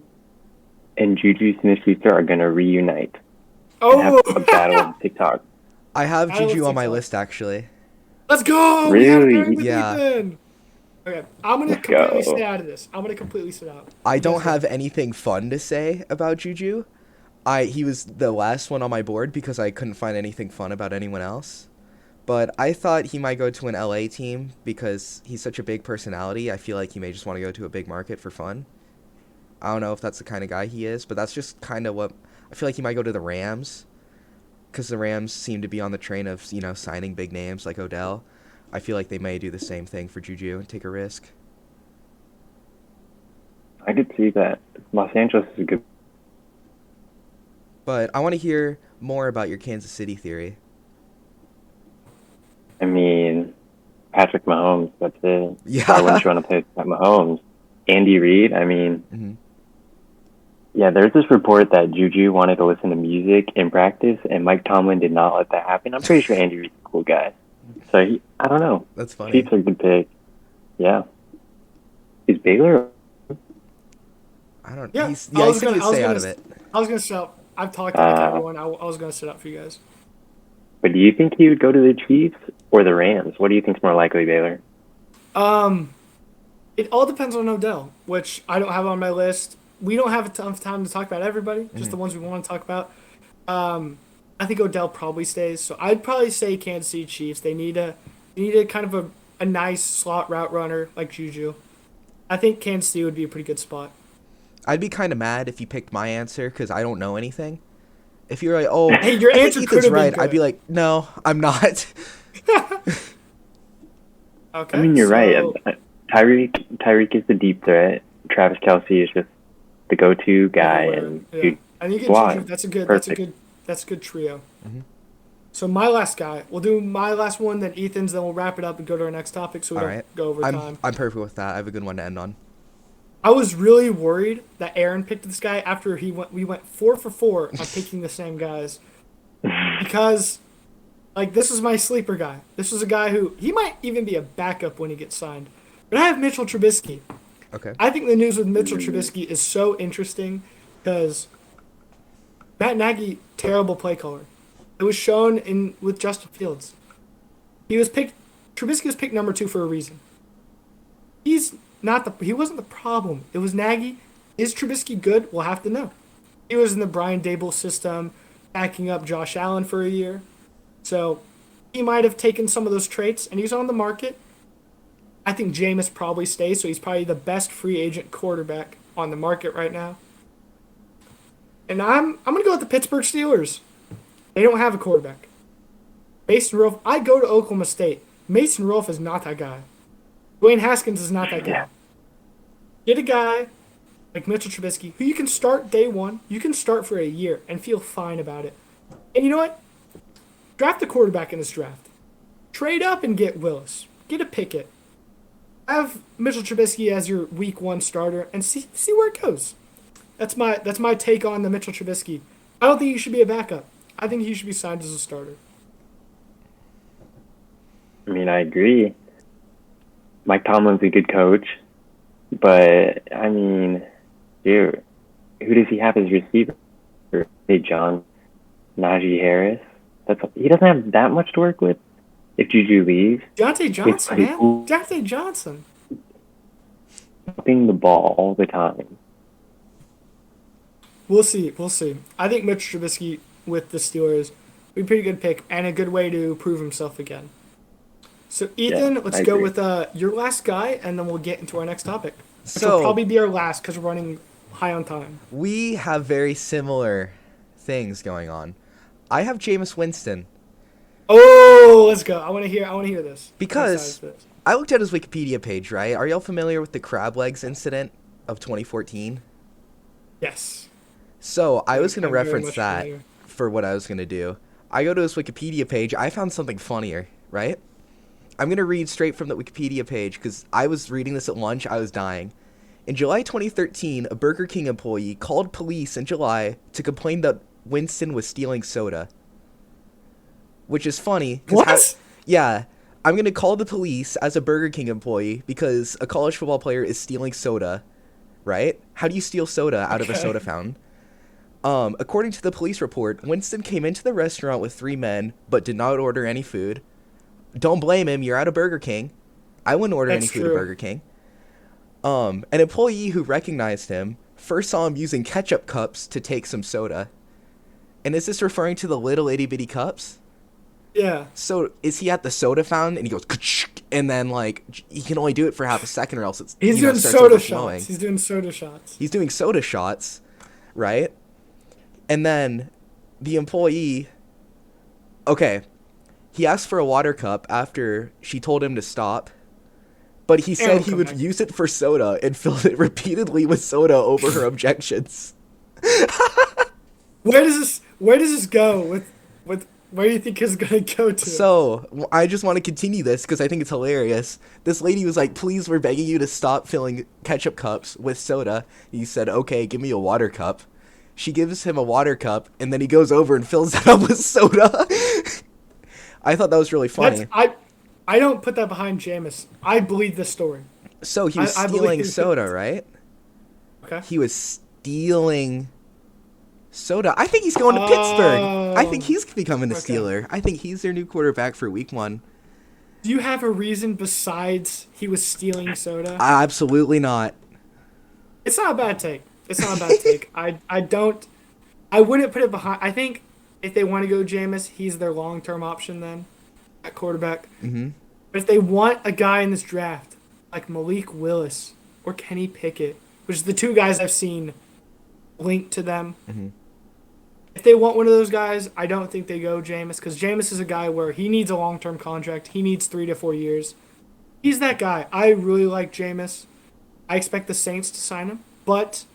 and Juju Smith-Schuster are gonna reunite and have Oh, a battle on TikTok. I have I don't Juju on my think so. list, actually. let's go! We have Really? Aaron with Yeah. Ethan. Okay, I'm gonna Let's completely go. stay out of this. I'm gonna completely sit out. I don't Yes, sir. have anything fun to say about Juju. He was the last one on my board because I couldn't find anything fun about anyone else. But I thought he might go to an LA team because he's such a big personality. I feel like he may just want to go to a big market for fun. I don't know if that's the kind of guy he is, but that's just kind of what I feel like he might go to the Rams because the Rams seem to be on the train of, signing big names like Odell. I feel like they may do the same thing for Juju and take a risk. I could see that. Los Angeles is a good. But I want to hear more about your Kansas City theory. I mean, Patrick Mahomes. That's it. Yeah. Why wouldn't you want to play with Mahomes? Andy Reid. I mean, Mhm. yeah. There's this report that Juju wanted to listen to music in practice, and Mike Tomlin did not let that happen. I'm pretty sure Andy Reid's a cool guy. So I don't know. That's funny. Chiefs are a good pick. Yeah. Is Baylor? I don't. Yeah, He I said was he'd gonna- I was stay out gonna of it. I was gonna sit out. I've talked to everyone. I was gonna sit out for you guys. But do you think he would go to the Chiefs or the Rams? What do you think's more likely, Baylor? It all depends on Odell, which I don't have on my list. we don't have enough time to talk about everybody, just the ones we want to talk about. I think Odell probably stays, so I'd probably say Kansas City Chiefs. They need a kind of a nice slot route runner like Juju. I think Kansas City would be a pretty good spot. I'd be kind of mad if you picked my answer because I don't know anything. If you're like, oh, hey, your I answer think could Ethan's have right, been I'd be like, no, I'm not. Okay. I mean, you're right. Tyreek is the deep threat. Travis Kelce is just the go-to guy, and yeah. I think slot. that's a good trio. Mm-hmm. So my last guy, we'll do my last one, then Ethan's, then we'll wrap it up and go to our next topic, so we don't go over time. I'm perfect with that. I have a good one to end on. I was really worried that Aaron picked this guy after we went 4 for 4 on picking the same guys, because like this was my sleeper guy. This was a guy who he might even be a backup when he gets signed. But I have Mitchell Trubisky. Okay. I think the news with Mitchell Trubisky is so interesting because Matt Nagy, terrible play caller. It was shown with Justin Fields. Trubisky was picked number 2 for a reason. He wasn't the problem. It was Nagy. Is Trubisky good? We'll have to know. He was in the Brian Dable system, backing up Josh Allen for a year. So he might have taken some of those traits, and he's on the market. I think Jameis probably stays, so he's probably the best free agent quarterback on the market right now. And I'm going to go with the Pittsburgh Steelers. They don't have a quarterback. Mason Rudolph, I go to Oklahoma State. Mason Rudolph is not that guy. Dwayne Haskins is not that guy. Get a guy like Mitchell Trubisky who you can start day one. You can start for a year and feel fine about it. And you know what? Draft a quarterback in this draft. Trade up and get Willis. Get a Pickett. Have Mitchell Trubisky as your week 1 starter and see where it goes. That's my take on the Mitchell Trubisky. I don't think he should be a backup. I think he should be signed as a starter. I mean, I agree. Mike Tomlin's a good coach, but I mean, dude, who does he have as receiver? Hey, John, Najee Harris. He doesn't have that much to work with. If Juju leaves, Deontay Johnson, man. Cool. Deontay Johnson. Dropping the ball all the time. We'll see. I think Mitch Trubisky with the Steelers would be a pretty good pick and a good way to prove himself again. So, Ethan, let's go with your last guy, and then we'll get into our next topic. Which will probably be our last because we're running high on time. We have very similar things going on. I have Jameis Winston. Oh, let's go. I want to hear this. Because I looked at his Wikipedia page, right? Are y'all familiar with the crab legs incident of 2014? Yes. So I was going to I'm very reference much that familiar. for what I was going to do. I go to his Wikipedia page. I found something funnier, right? I'm going to read straight from the Wikipedia page because I was reading this at lunch. I was dying. In July 2013, a Burger King employee called police in July to complain that Winston was stealing soda. Which is funny. What? Yeah. I'm going to call the police as a Burger King employee because a college football player is stealing soda, right? How do you steal soda out of a soda fountain? According to the police report, Winston came into the restaurant with 3 men, but did not order any food. Don't blame him. You're at a Burger King. I wouldn't order any food at Burger King. An employee who recognized him first saw him using ketchup cups to take some soda. And is this referring to the little itty bitty cups? Yeah. So is he at the soda fountain and he goes, and then like he can only do it for half a second or else it's He's doing starts soda overflowing. shots. He's doing soda shots. He's doing soda shots, right? And then the employee, okay, he asked for a water cup after she told him to stop, but he said he would use it for soda and filled it repeatedly with soda over her objections. Where does this go with where do you think it's going to go to? So, I just want to continue this because I think it's hilarious. This lady was like, please, we're begging you to stop filling ketchup cups with soda. He said, okay, give me a water cup. She gives him a water cup, and then he goes over and fills it up with soda. I thought that was really funny. I don't put that behind Jameis. I believe this story. So, he was stealing soda, right? Okay. He was stealing soda. I think he's going to Pittsburgh. I think he's becoming a Steeler. I think he's their new quarterback for week 1. Do you have a reason besides he was stealing soda? Absolutely not. It's not a bad take. It's not a bad take. I wouldn't put it behind. I think if they want to go Jameis, he's their long-term option then at quarterback. Mm-hmm. But if they want a guy in this draft like Malik Willis or Kenny Pickett, which is the two guys I've seen linked to them, if they want one of those guys, I don't think they go Jameis, because Jameis is a guy where he needs a long-term contract. He needs 3 to 4 years. He's that guy. I really like Jameis. I expect the Saints to sign him, but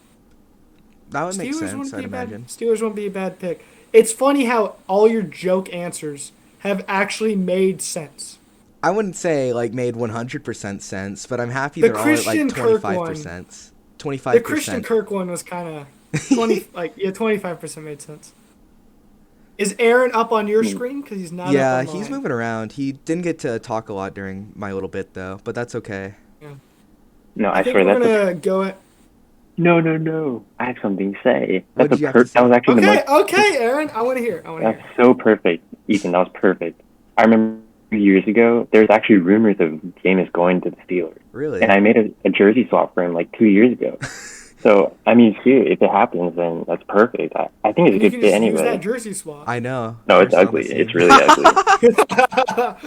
That would make Steelers sense, I'd imagine. Steelers won't be a bad pick. It's funny how all your joke answers have actually made sense. I wouldn't say like made 100% sense, but I'm happy The they're all at like Christian Kirk 25%. 25%. The Christian Kirk one was kind of 25% made sense. Is Aaron up on your screen? Because he's not. Yeah, up on he's mine. moving around. He didn't get to talk a lot during my little bit though, but that's okay. Yeah. No, I I think swear we're that's gonna go. no. I have something to say. What That's did you have to that was say? actually the most. Okay, Aaron. I want to hear. That's so perfect, Ethan. That was perfect. I remember years ago, there's actually rumors of Jameis going to the Steelers, Really? and I made a jersey swap for him like 2 years ago. So I mean, shoot, if it happens, then that's perfect. I think it's a You good can fit just use that anyway. jersey swap. I know. No, it's We're still ugly. the same. It's really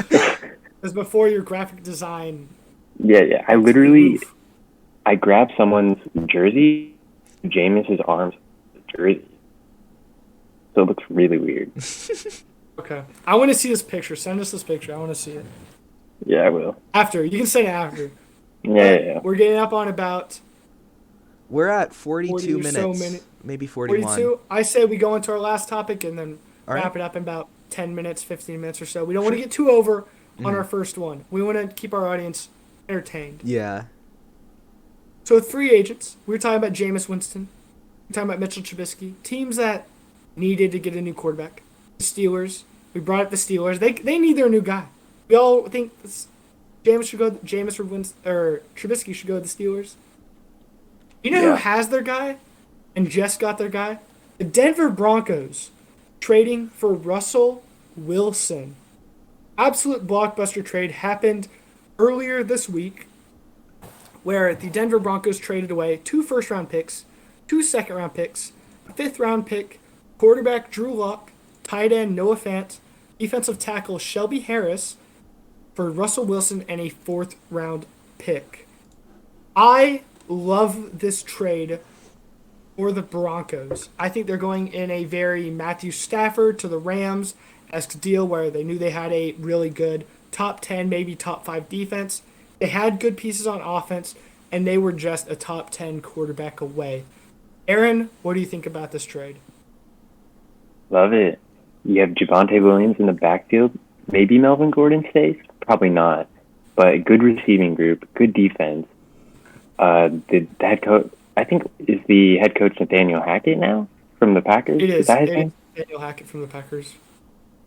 ugly. It's before your graphic design. Yeah. I grabbed someone's jersey, Jameis's arms jersey. So it looks really weird. Okay. I want to see this picture. Send us this picture. I want to see it. Yeah, I will. After. You can send it after. Yeah. We're getting up on about We're at 40 42 or so minutes. Maybe 41. 42. I say we go into our last topic and then All wrap right. it up in about 10 minutes, 15 minutes or so. We don't want to get too over on our first one. We want to keep our audience entertained. Yeah. So with free agents, we were talking about Jameis Winston. We were talking about Mitchell Trubisky. Teams that needed to get a new quarterback. The Steelers. We brought up the Steelers. They need their new guy. We all think Trubisky should go to the Steelers. You know who has their guy and just got their guy? The Denver Broncos trading for Russell Wilson. Absolute blockbuster trade happened earlier this week where the Denver Broncos traded away 2 first-round picks, 2 second-round picks, a 5th-round pick, quarterback Drew Lock, tight end Noah Fant, defensive tackle Shelby Harris for Russell Wilson and a 4th-round pick. I love this trade for the Broncos. I think they're going in a very Matthew Stafford to the Rams-esque deal where they knew they had a really good top 10, maybe top 5 defense. They had good pieces on offense, and they were just a top 10 quarterback away. Aaron, what do you think about this trade? Love it. You have Javonte Williams in the backfield. Maybe Melvin Gordon stays. Probably not. But good receiving group, good defense. The head coach, I think, is the head coach Nathaniel Hackett now from the Packers? It is. That his name? Daniel Hackett from the Packers.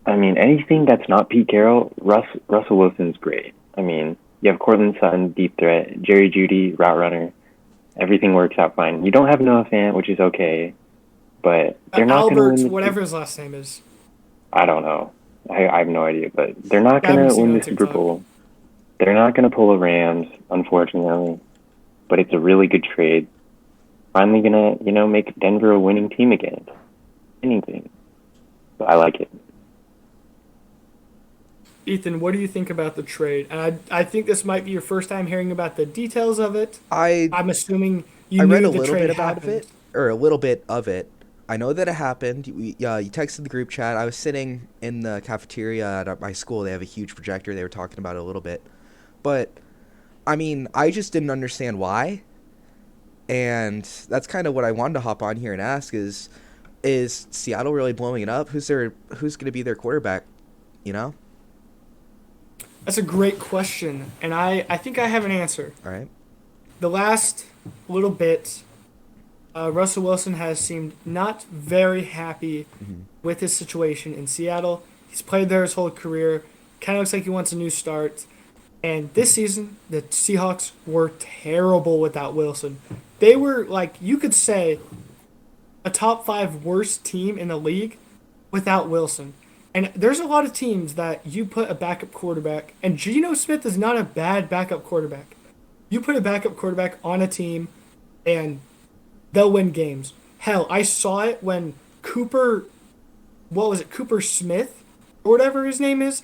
I mean, anything that's not Pete Carroll, Russell Wilson's great. I mean, you have Cortland Sutton, deep threat, Jerry Jeudy, route runner. Everything works out fine. You don't have Noah Fant, which is okay, but they're not going to Albert, win. whatever his last name is. I don't know. I have no idea, but they're not I haven't going to seen win on the Super TikTok. Bowl. They're not going to pull the Rams, unfortunately, but it's a really good trade. Finally going to, make Denver a winning team again. Anything. So I like it. Ethan, what do you think about the trade? And I think this might be your first time hearing about the details of it. I'm assuming you I knew read a the little trade bit about happened. it, or a little bit of it. I know that it happened. You texted the group chat. I was sitting in the cafeteria at my school. They have a huge projector. They were talking about it a little bit. But, I mean, I just didn't understand why. And that's kind of what I wanted to hop on here and ask is Seattle really blowing it up? Who's going to be their quarterback, you know? That's a great question, and I think I have an answer. All right. The last little bit, Russell Wilson has seemed not very happy with his situation in Seattle. He's played there his whole career. Kind of looks like he wants a new start. And this season, the Seahawks were terrible without Wilson. They were, you could say, a top 5 worst team in the league without Wilson. And there's a lot of teams that you put a backup quarterback, and Geno Smith is not a bad backup quarterback. You put a backup quarterback on a team, and they'll win games. Hell, I saw it when Cooper Cooper Smith or whatever his name is,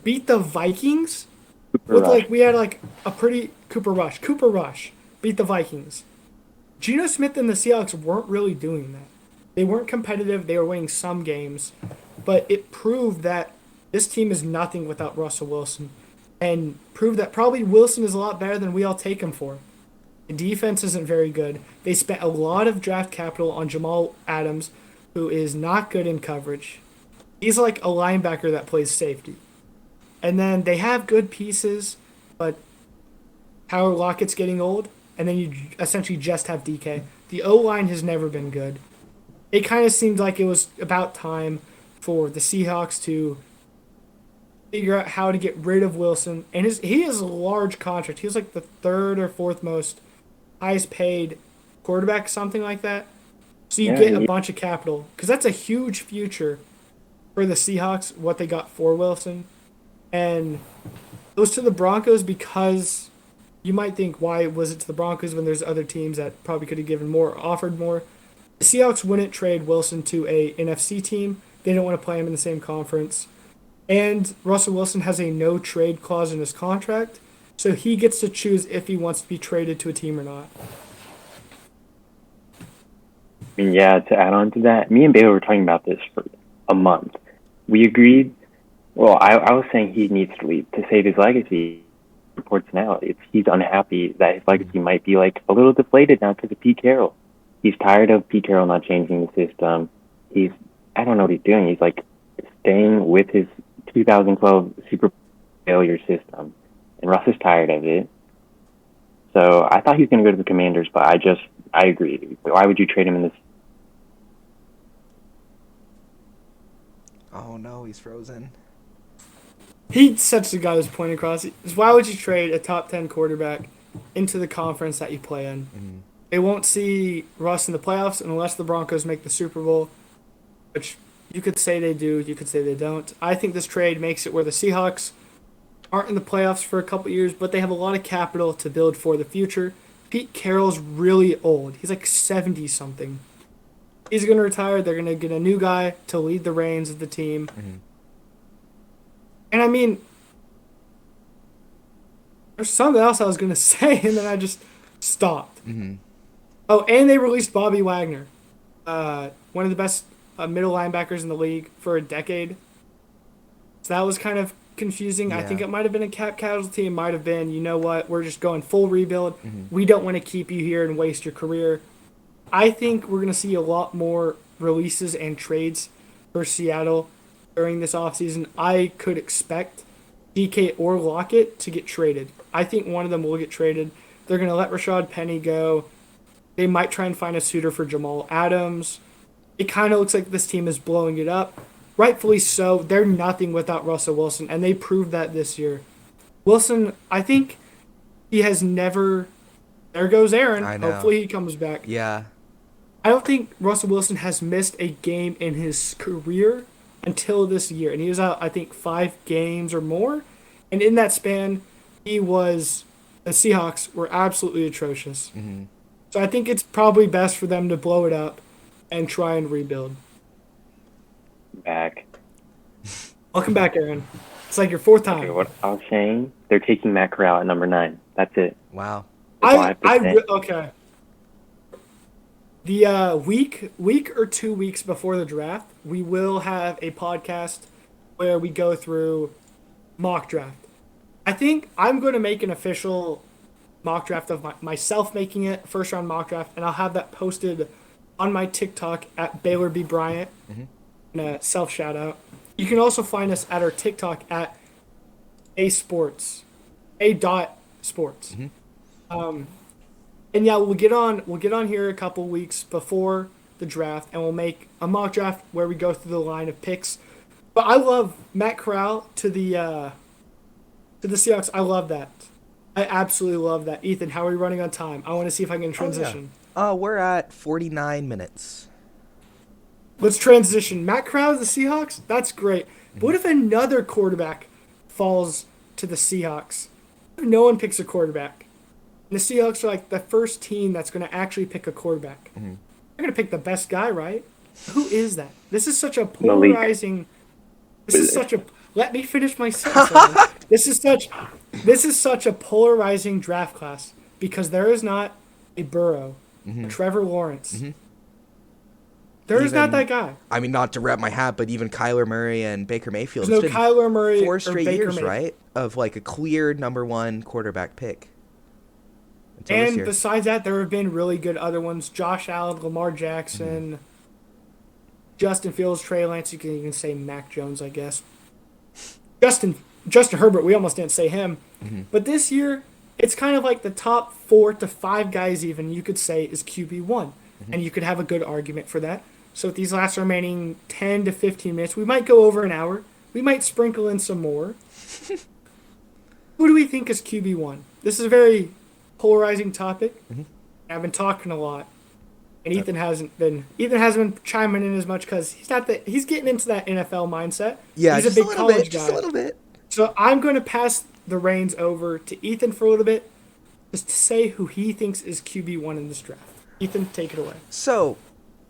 beat the Vikings with Rush. we had a pretty Cooper Rush beat the Vikings. Geno Smith and the Seahawks weren't really doing that. They weren't competitive. They were winning some games, but it proved that this team is nothing without Russell Wilson, and proved that probably Wilson is a lot better than we all take him for. The defense isn't very good. They spent a lot of draft capital on Jamal Adams, who is not good in coverage. He's like a linebacker that plays safety. And then they have good pieces, but Howard Lockett's getting old, and then you essentially just have DK. The O-line has never been good. It kind of seemed like it was about time for the Seahawks to figure out how to get rid of Wilson. And he has a large contract. He was like the third or fourth most highest paid quarterback, something like that. So you get a bunch of capital, because that's a huge future for the Seahawks, what they got for Wilson. And it goes to the Broncos because you might think, why was it to the Broncos when there's other teams that probably could have given more, offered more? The Seahawks wouldn't trade Wilson to a NFC team. They don't want to play him in the same conference. And Russell Wilson has a no-trade clause in his contract, so he gets to choose if he wants to be traded to a team or not. I mean, yeah, to add on to that, me and Baylor were talking about this for a month. We agreed, well, I was saying he needs to leave to save his legacy. Reports now, he's unhappy that his legacy might be like a little deflated now because of Pete Carroll. He's tired of Pete Carroll not changing the system. I don't know what he's doing. He's like staying with his 2012 Super Bowl failure system. And Russ is tired of it. So I thought he was going to go to the Commanders, but I agree. Why would you trade him in this? Oh no, he's frozen. He such the guy who's pointing across. Why would you trade a top 10 quarterback into the conference that you play in? Mm-hmm. They won't see Russ in the playoffs unless the Broncos make the Super Bowl, which you could say they do, you could say they don't. I think this trade makes it where the Seahawks aren't in the playoffs for a couple years, but they have a lot of capital to build for the future. Pete Carroll's really old. He's like 70-something. He's going to retire. They're going to get a new guy to lead the reins of the team. Mm-hmm. And I mean, there's something else I was going to say, and then I just stopped. Mm-hmm. Oh, and they released Bobby Wagner, one of the best middle linebackers in the league for a decade. So that was kind of confusing. Yeah. I think it might have been a cap casualty. It might have been, you know what, we're just going full rebuild. Mm-hmm. We don't want to keep you here and waste your career. I think we're going to see a lot more releases and trades for Seattle during this offseason. I could expect DK or Lockett to get traded. I think one of them will get traded. They're going to let Rashad Penny go. They might try and find a suitor for Jamal Adams. It kind of looks like this team is blowing it up. Rightfully so. They're nothing without Russell Wilson, and they proved that this year. Wilson, I think he has never... There goes Aaron. I know. Hopefully he comes back. Yeah. I don't think Russell Wilson has missed a game in his career until this year. And he was out, I think, 5 games or more. And in that span, the Seahawks were absolutely atrocious. Mm-hmm. So I think it's probably best for them to blow it up and try and rebuild. Back. Welcome back, Aaron. It's like your 4th time. Okay, what I was saying, they're taking Matt Corral at number 9. That's it. Wow. Okay. The week or 2 weeks before the draft, we will have a podcast where we go through mock draft. I think I'm going to make an official mock draft of myself making it, first round mock draft, and I'll have that posted on my TikTok at Baylor B. Bryant. Mm-hmm. And a self shout out. You can also find us at our TikTok at BAE Sports, A.Sports. Mm-hmm. And yeah, we'll get on here a couple weeks before the draft, and we'll make a mock draft where we go through the line of picks. But I love Matt Corral to the Seahawks. I love that. I absolutely love that. Ethan, how are we running on time? I want to see if I can transition. Oh, yeah. We're at 49 minutes. Let's transition. Matt Corral to the Seahawks? That's great. But what if another quarterback falls to the Seahawks? If no one picks a quarterback. And the Seahawks are like the first team that's going to actually pick a quarterback. Mm-hmm. They're going to pick the best guy, right? Who is that? This is such a Malik. polarizing. This is such a. Let me finish my sentence. Evan. This is such a polarizing draft class because there is not a Burrow, a Trevor Lawrence. There is not that guy. I mean, not to wrap my hat, but even Kyler Murray and Baker Mayfield. There's no It's been Kyler Murray 4 or straight Baker years, Mayfield. right? Of like a clear number 1 quarterback pick. Until this And year. besides that, there have been really good other ones: Josh Allen, Lamar Jackson, Justin Fields, Trey Lance. You can even say Mac Jones, I guess. Justin Herbert. We almost didn't say him, but this year it's kind of like the top 4 to 5 guys. Even you could say is QB1, and you could have a good argument for that. So with these last remaining 10 to 15 minutes, we might go over an hour. We might sprinkle in some more. Who do we think is QB1? This is a very polarizing topic. I've been talking a lot, and Ethan hasn't been chiming in as much because he's getting into that NFL mindset. Yeah, he's just a big little college bit, guy. just a little bit. So I'm going to pass the reins over to Ethan for a little bit, just to say who he thinks is QB1 in this draft. Ethan, take it away. So,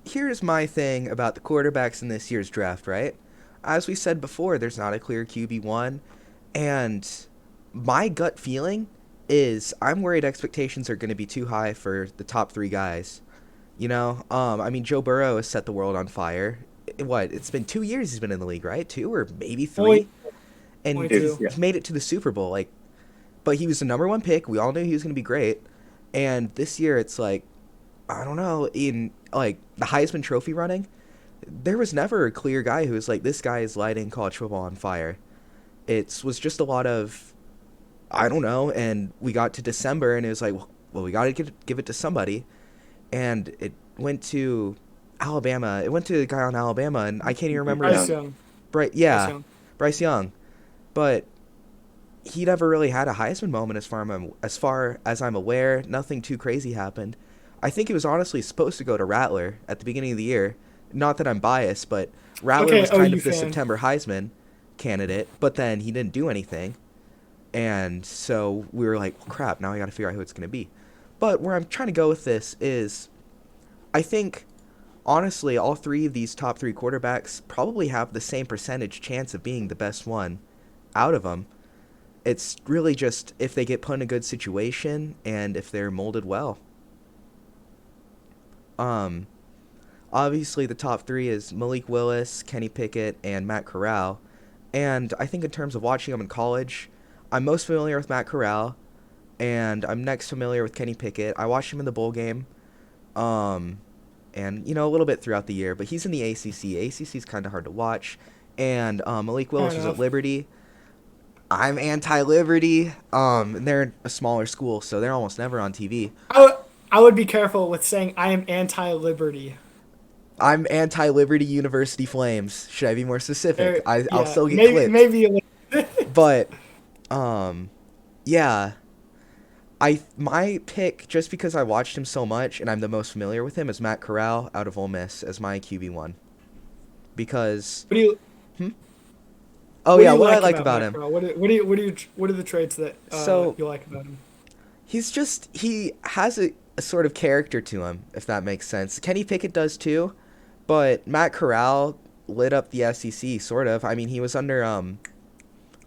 here's my thing about the quarterbacks in this year's draft, right? As we said before, there's not a clear QB1, and my gut feeling is I'm worried expectations are going to be too high for the top 3 guys. You know, I mean, Joe Burrow has set the world on fire. It's been 2 years he's been in the league, right? 2 or maybe 3? And only he two. made it to the Super Bowl, but he was the number 1 pick. We all knew he was going to be great. And this year it's like, I don't know, in like the Heisman Trophy running, there was never a clear guy who was like, this guy is lighting college football on fire. It was just a lot of, I don't know, and we got to December and it was like, well, we got to give it to somebody. And it went to Alabama. It went to the guy on Alabama, and I can't even remember. Bryce Young. Bryce Young. But he never really had a Heisman moment as far as I'm aware. Nothing too crazy happened. I think he was honestly supposed to go to Rattler at the beginning of the year. Not that I'm biased, but Rattler was kind of the September Heisman candidate, but then he didn't do anything. And so we were like, well, crap, now I got to figure out who it's going to be. But where I'm trying to go with this is I think, honestly, all 3 of these top 3 quarterbacks probably have the same percentage chance of being the best one out of them. It's really just if they get put in a good situation and if they're molded well. Obviously, the top 3 is Malik Willis, Kenny Pickett, and Matt Corral. And I think in terms of watching them in college, I'm most familiar with Matt Corral, and I'm next familiar with Kenny Pickett. I watched him in the bowl game, and, you know, a little bit throughout the year, but he's in the ACC. ACC is kind of hard to watch. And Malik Willis was at Liberty. I'm anti-Liberty, and they're a smaller school, so they're almost never on TV. I would be careful with saying I am anti-Liberty. I'm anti-Liberty University Flames. Should I be more specific? I'll still get clipped. Maybe But, yeah. My pick, just because I watched him so much and I'm the most familiar with him, is Matt Corral out of Ole Miss as my QB1. Because... What do I like about him? What are the traits that you like about him? He has a sort of character to him, if that makes sense. Kenny Pickett does too, but Matt Corral lit up the SEC, sort of. I mean, he was under,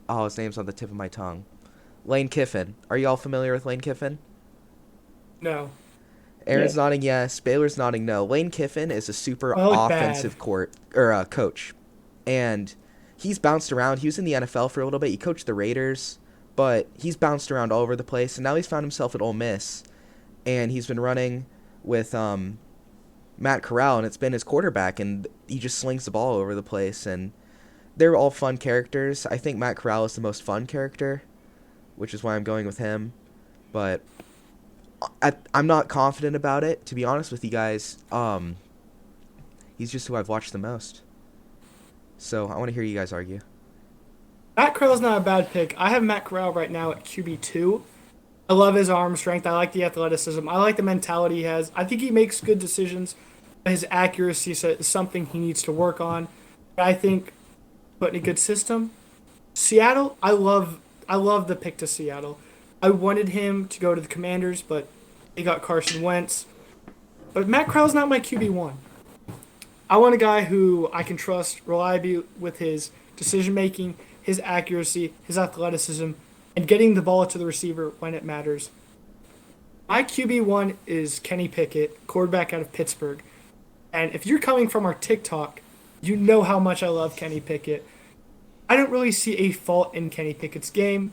his name's on the tip of my tongue. Lane Kiffin. Are you all familiar with Lane Kiffin? No. Aaron's nodding yes. Baylor's nodding no. Lane Kiffin is a super offensive coach. And he's bounced around. He was in the NFL for a little bit. He coached the Raiders, but he's bounced around all over the place. And now he's found himself at Ole Miss. And he's been running with Matt Corral, and it's been his quarterback. And he just slings the ball all over the place. And they're all fun characters. I think Matt Corral is the most fun character, which is why I'm going with him. But I'm not confident about it, to be honest with you guys. He's just who I've watched the most. So I want to hear you guys argue. Matt Corral's not a bad pick. I have Matt Corral right now at QB2. I love his arm strength. I like the athleticism. I like the mentality he has. I think he makes good decisions. His accuracy is something he needs to work on. But I think put in a good system. Seattle, I love the pick to Seattle. I wanted him to go to the Commanders, but they got Carson Wentz. But Matt Corral's not my QB1. I want a guy who I can trust reliably with his decision-making, his accuracy, his athleticism, and getting the ball to the receiver when it matters. My QB1 is Kenny Pickett, quarterback out of Pittsburgh. And if you're coming from our TikTok, you know how much I love Kenny Pickett. I don't really see a fault in Kenny Pickett's game,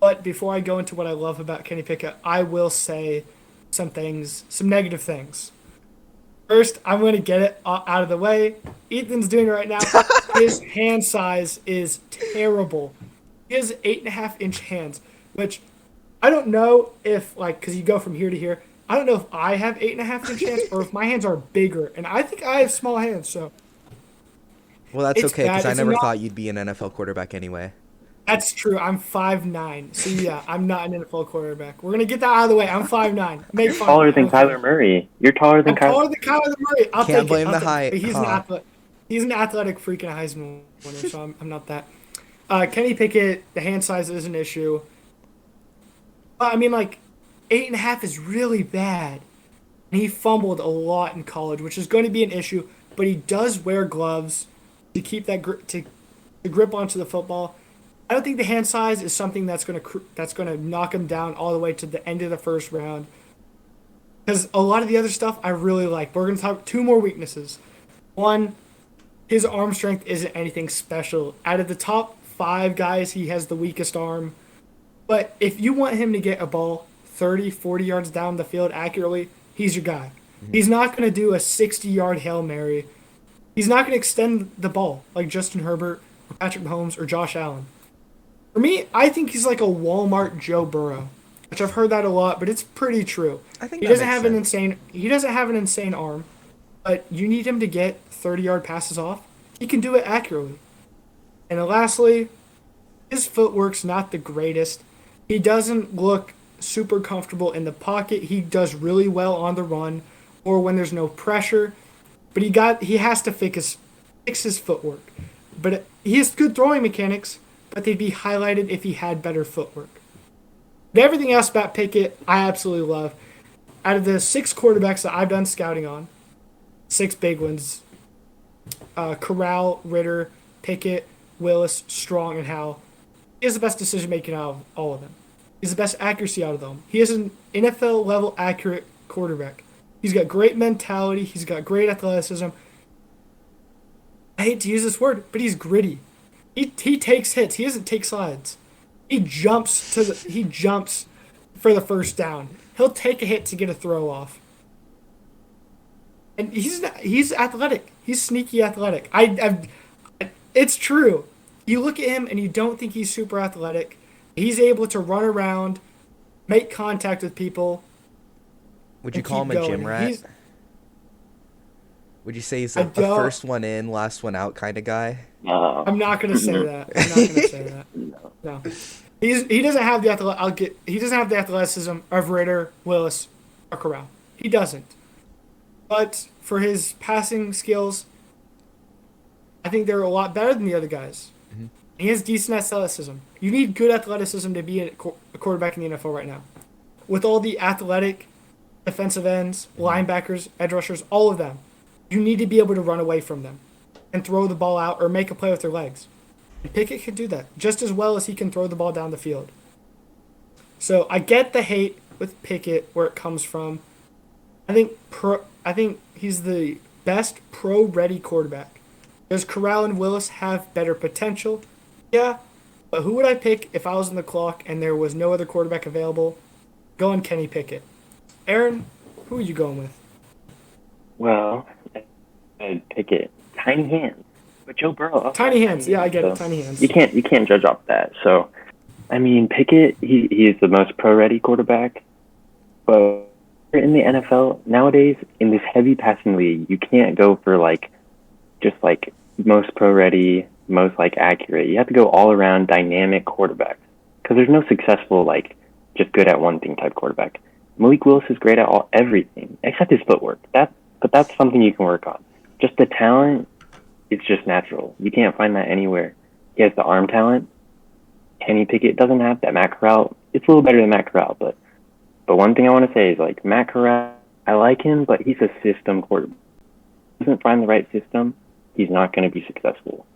but before I go into what I love about Kenny Pickett, I will say some negative things. First, I'm going to get it out of the way. Ethan's doing it right now. His hand size is terrible. He has 8.5-inch hands, which I don't know if, because you go from here to here, I don't know if I have 8.5-inch hands or if my hands are bigger. And I think I have small hands, so. Well, that's okay, because I never thought you'd be an NFL quarterback anyway. That's true. I'm 5'9". So, yeah, I'm not an NFL quarterback. We're going to get that out of the way. I'm 5'9". You're taller than Kyler Murray. You're taller than Kyler. I'm taller than Kyler Murray. I'll Can't take blame it. the height. He's an athletic freaking Heisman winner, so I'm not that. Kenny Pickett, the hand size is an issue. But, 8.5 is really bad. And he fumbled a lot in college, which is going to be an issue. But he does wear gloves to keep that grip onto the football. I don't think the hand size is something that's going to knock him down all the way to the end of the first round. Because a lot of the other stuff I really like. We're going to talk 2 more weaknesses. One, his arm strength isn't anything special. Out of the top 5 guys, he has the weakest arm. But if you want him to get a ball 30, 40 yards down the field accurately, he's your guy. Mm-hmm. He's not going to do a 60-yard Hail Mary. He's not going to extend the ball like Justin Herbert or Patrick Mahomes or Josh Allen. For me, I think he's like a Walmart Joe Burrow, which I've heard that a lot, but it's pretty true. I think he doesn't have an insane arm, but you need him to get 30-yard passes off. He can do it accurately. And lastly, his footwork's not the greatest. He doesn't look super comfortable in the pocket. He does really well on the run or when there's no pressure, but he has to fix his footwork. But he has good throwing mechanics, but they'd be highlighted if he had better footwork. But everything else about Pickett, I absolutely love. Out of the 6 quarterbacks that I've done scouting on, 6 big ones, Corral, Ritter, Pickett, Willis, Strong, and Howell, he has the best decision-making out of all of them. He's the best accuracy out of them. He is an NFL-level accurate quarterback. He's got great mentality. He's got great athleticism. I hate to use this word, but he's gritty. He takes hits. He doesn't take slides. He jumps for the first down. He'll take a hit to get a throw off. And he's athletic. He's sneaky athletic. It's true. You look at him and you don't think he's super athletic. He's able to run around, make contact with people. Would you call him a gym rat? Would you say he's a first one in, last one out kind of guy? I'm not gonna say that. No. He doesn't have the athleticism of Ritter, Willis, or Corral. He doesn't. But for his passing skills, I think they're a lot better than the other guys. Mm-hmm. He has decent athleticism. You need good athleticism to be a quarterback in the NFL right now. With all the athletic defensive ends, linebackers, edge rushers, all of them, you need to be able to run away from them and throw the ball out or make a play with their legs. And Pickett can do that just as well as he can throw the ball down the field. So I get the hate with Pickett where it comes from. I think he's the best pro-ready quarterback. Does Corral and Willis have better potential? Yeah, but who would I pick if I was on the clock and there was no other quarterback available? Going Kenny Pickett. Aaron, who are you going with? Well, I'd pick it. Tiny hands. But Joe Burrow. Tiny hands. Yeah, I get it. Tiny hands. You can't judge off that. So, Pickett, he is the most pro-ready quarterback. But in the NFL, nowadays, in this heavy passing league, you can't go for, just most pro-ready, most, accurate. You have to go all-around dynamic quarterback. Because there's no successful, just good at one thing type quarterback. Malik Willis is great at everything, except his footwork. But that's something you can work on. Just the talent, it's just natural. You can't find that anywhere. He has the arm talent. Kenny Pickett doesn't have that. Matt Corral it's a little better than Matt Corral. But one thing I want to say is, like, Matt Corral, I like him, but he's a system quarterback. If he doesn't find the right system, he's not going to be successful.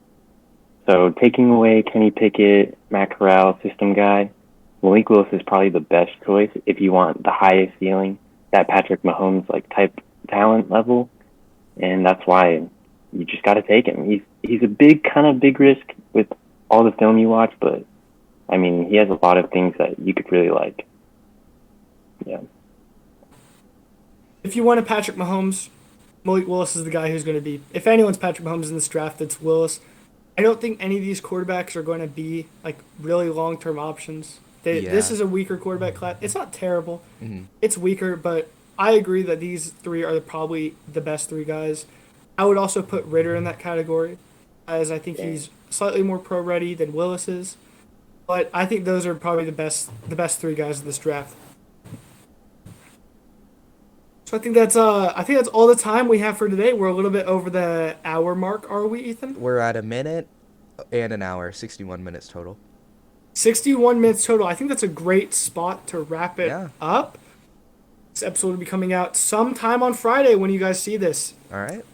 So taking away Kenny Pickett, Matt Corral, system guy, Malik Willis is probably the best choice if you want the highest ceiling, that Patrick Mahomes like type talent level, and that's why you just got to take him. He's a big risk with all the film you watch, but I mean he has a lot of things that you could really like. Yeah. If you want a Patrick Mahomes, Malik Willis is the guy who's going to be. If anyone's Patrick Mahomes in this draft, it's Willis. I don't think any of these quarterbacks are going to be like really long-term options. This is a weaker quarterback class. It's not terrible. Mm-hmm. It's weaker, but I agree that these three are probably the best three guys. I would also put Ritter in that category, as I think he's slightly more pro-ready than Willis is. But I think those are probably the best three guys in this draft. So I think that's all the time we have for today. We're a little bit over the hour mark, are we, Ethan? We're at a minute and an hour, 61 minutes total. 61 minutes total. I think that's a great spot to wrap it up. This episode will be coming out sometime on Friday when you guys see this. All right.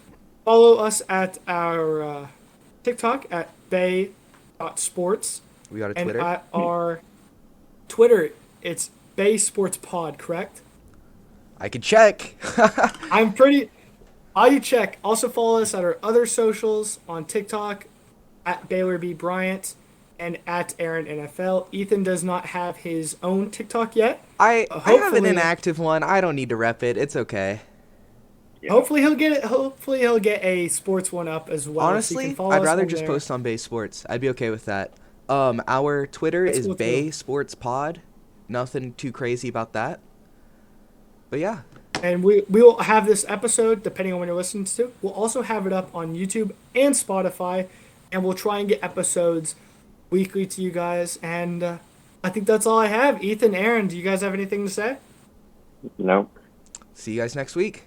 Follow us at our TikTok at BAE.sports. We got a Twitter. And at our Twitter, it's BAE Sports Pod, correct? I can check. While you check, also follow us at our other socials on TikTok at Baylor B. Bryant and at Aaron NFL. Ethan does not have his own TikTok yet. I have an inactive one. I don't need to rep it. It's okay. Yeah. Hopefully he'll get it. Hopefully he'll get a sports one up as well. Honestly, so I'd rather just post on BAE Sports. I'd be okay with that. Our Twitter is BAE Sports Pod. Nothing too crazy about that. But yeah. And we will have this episode, depending on when you're listening to. We'll also have it up on YouTube and Spotify, and we'll try and get episodes weekly to you guys. And I think that's all I have. Ethan, Aaron, do you guys have anything to say? Nope. See you guys next week.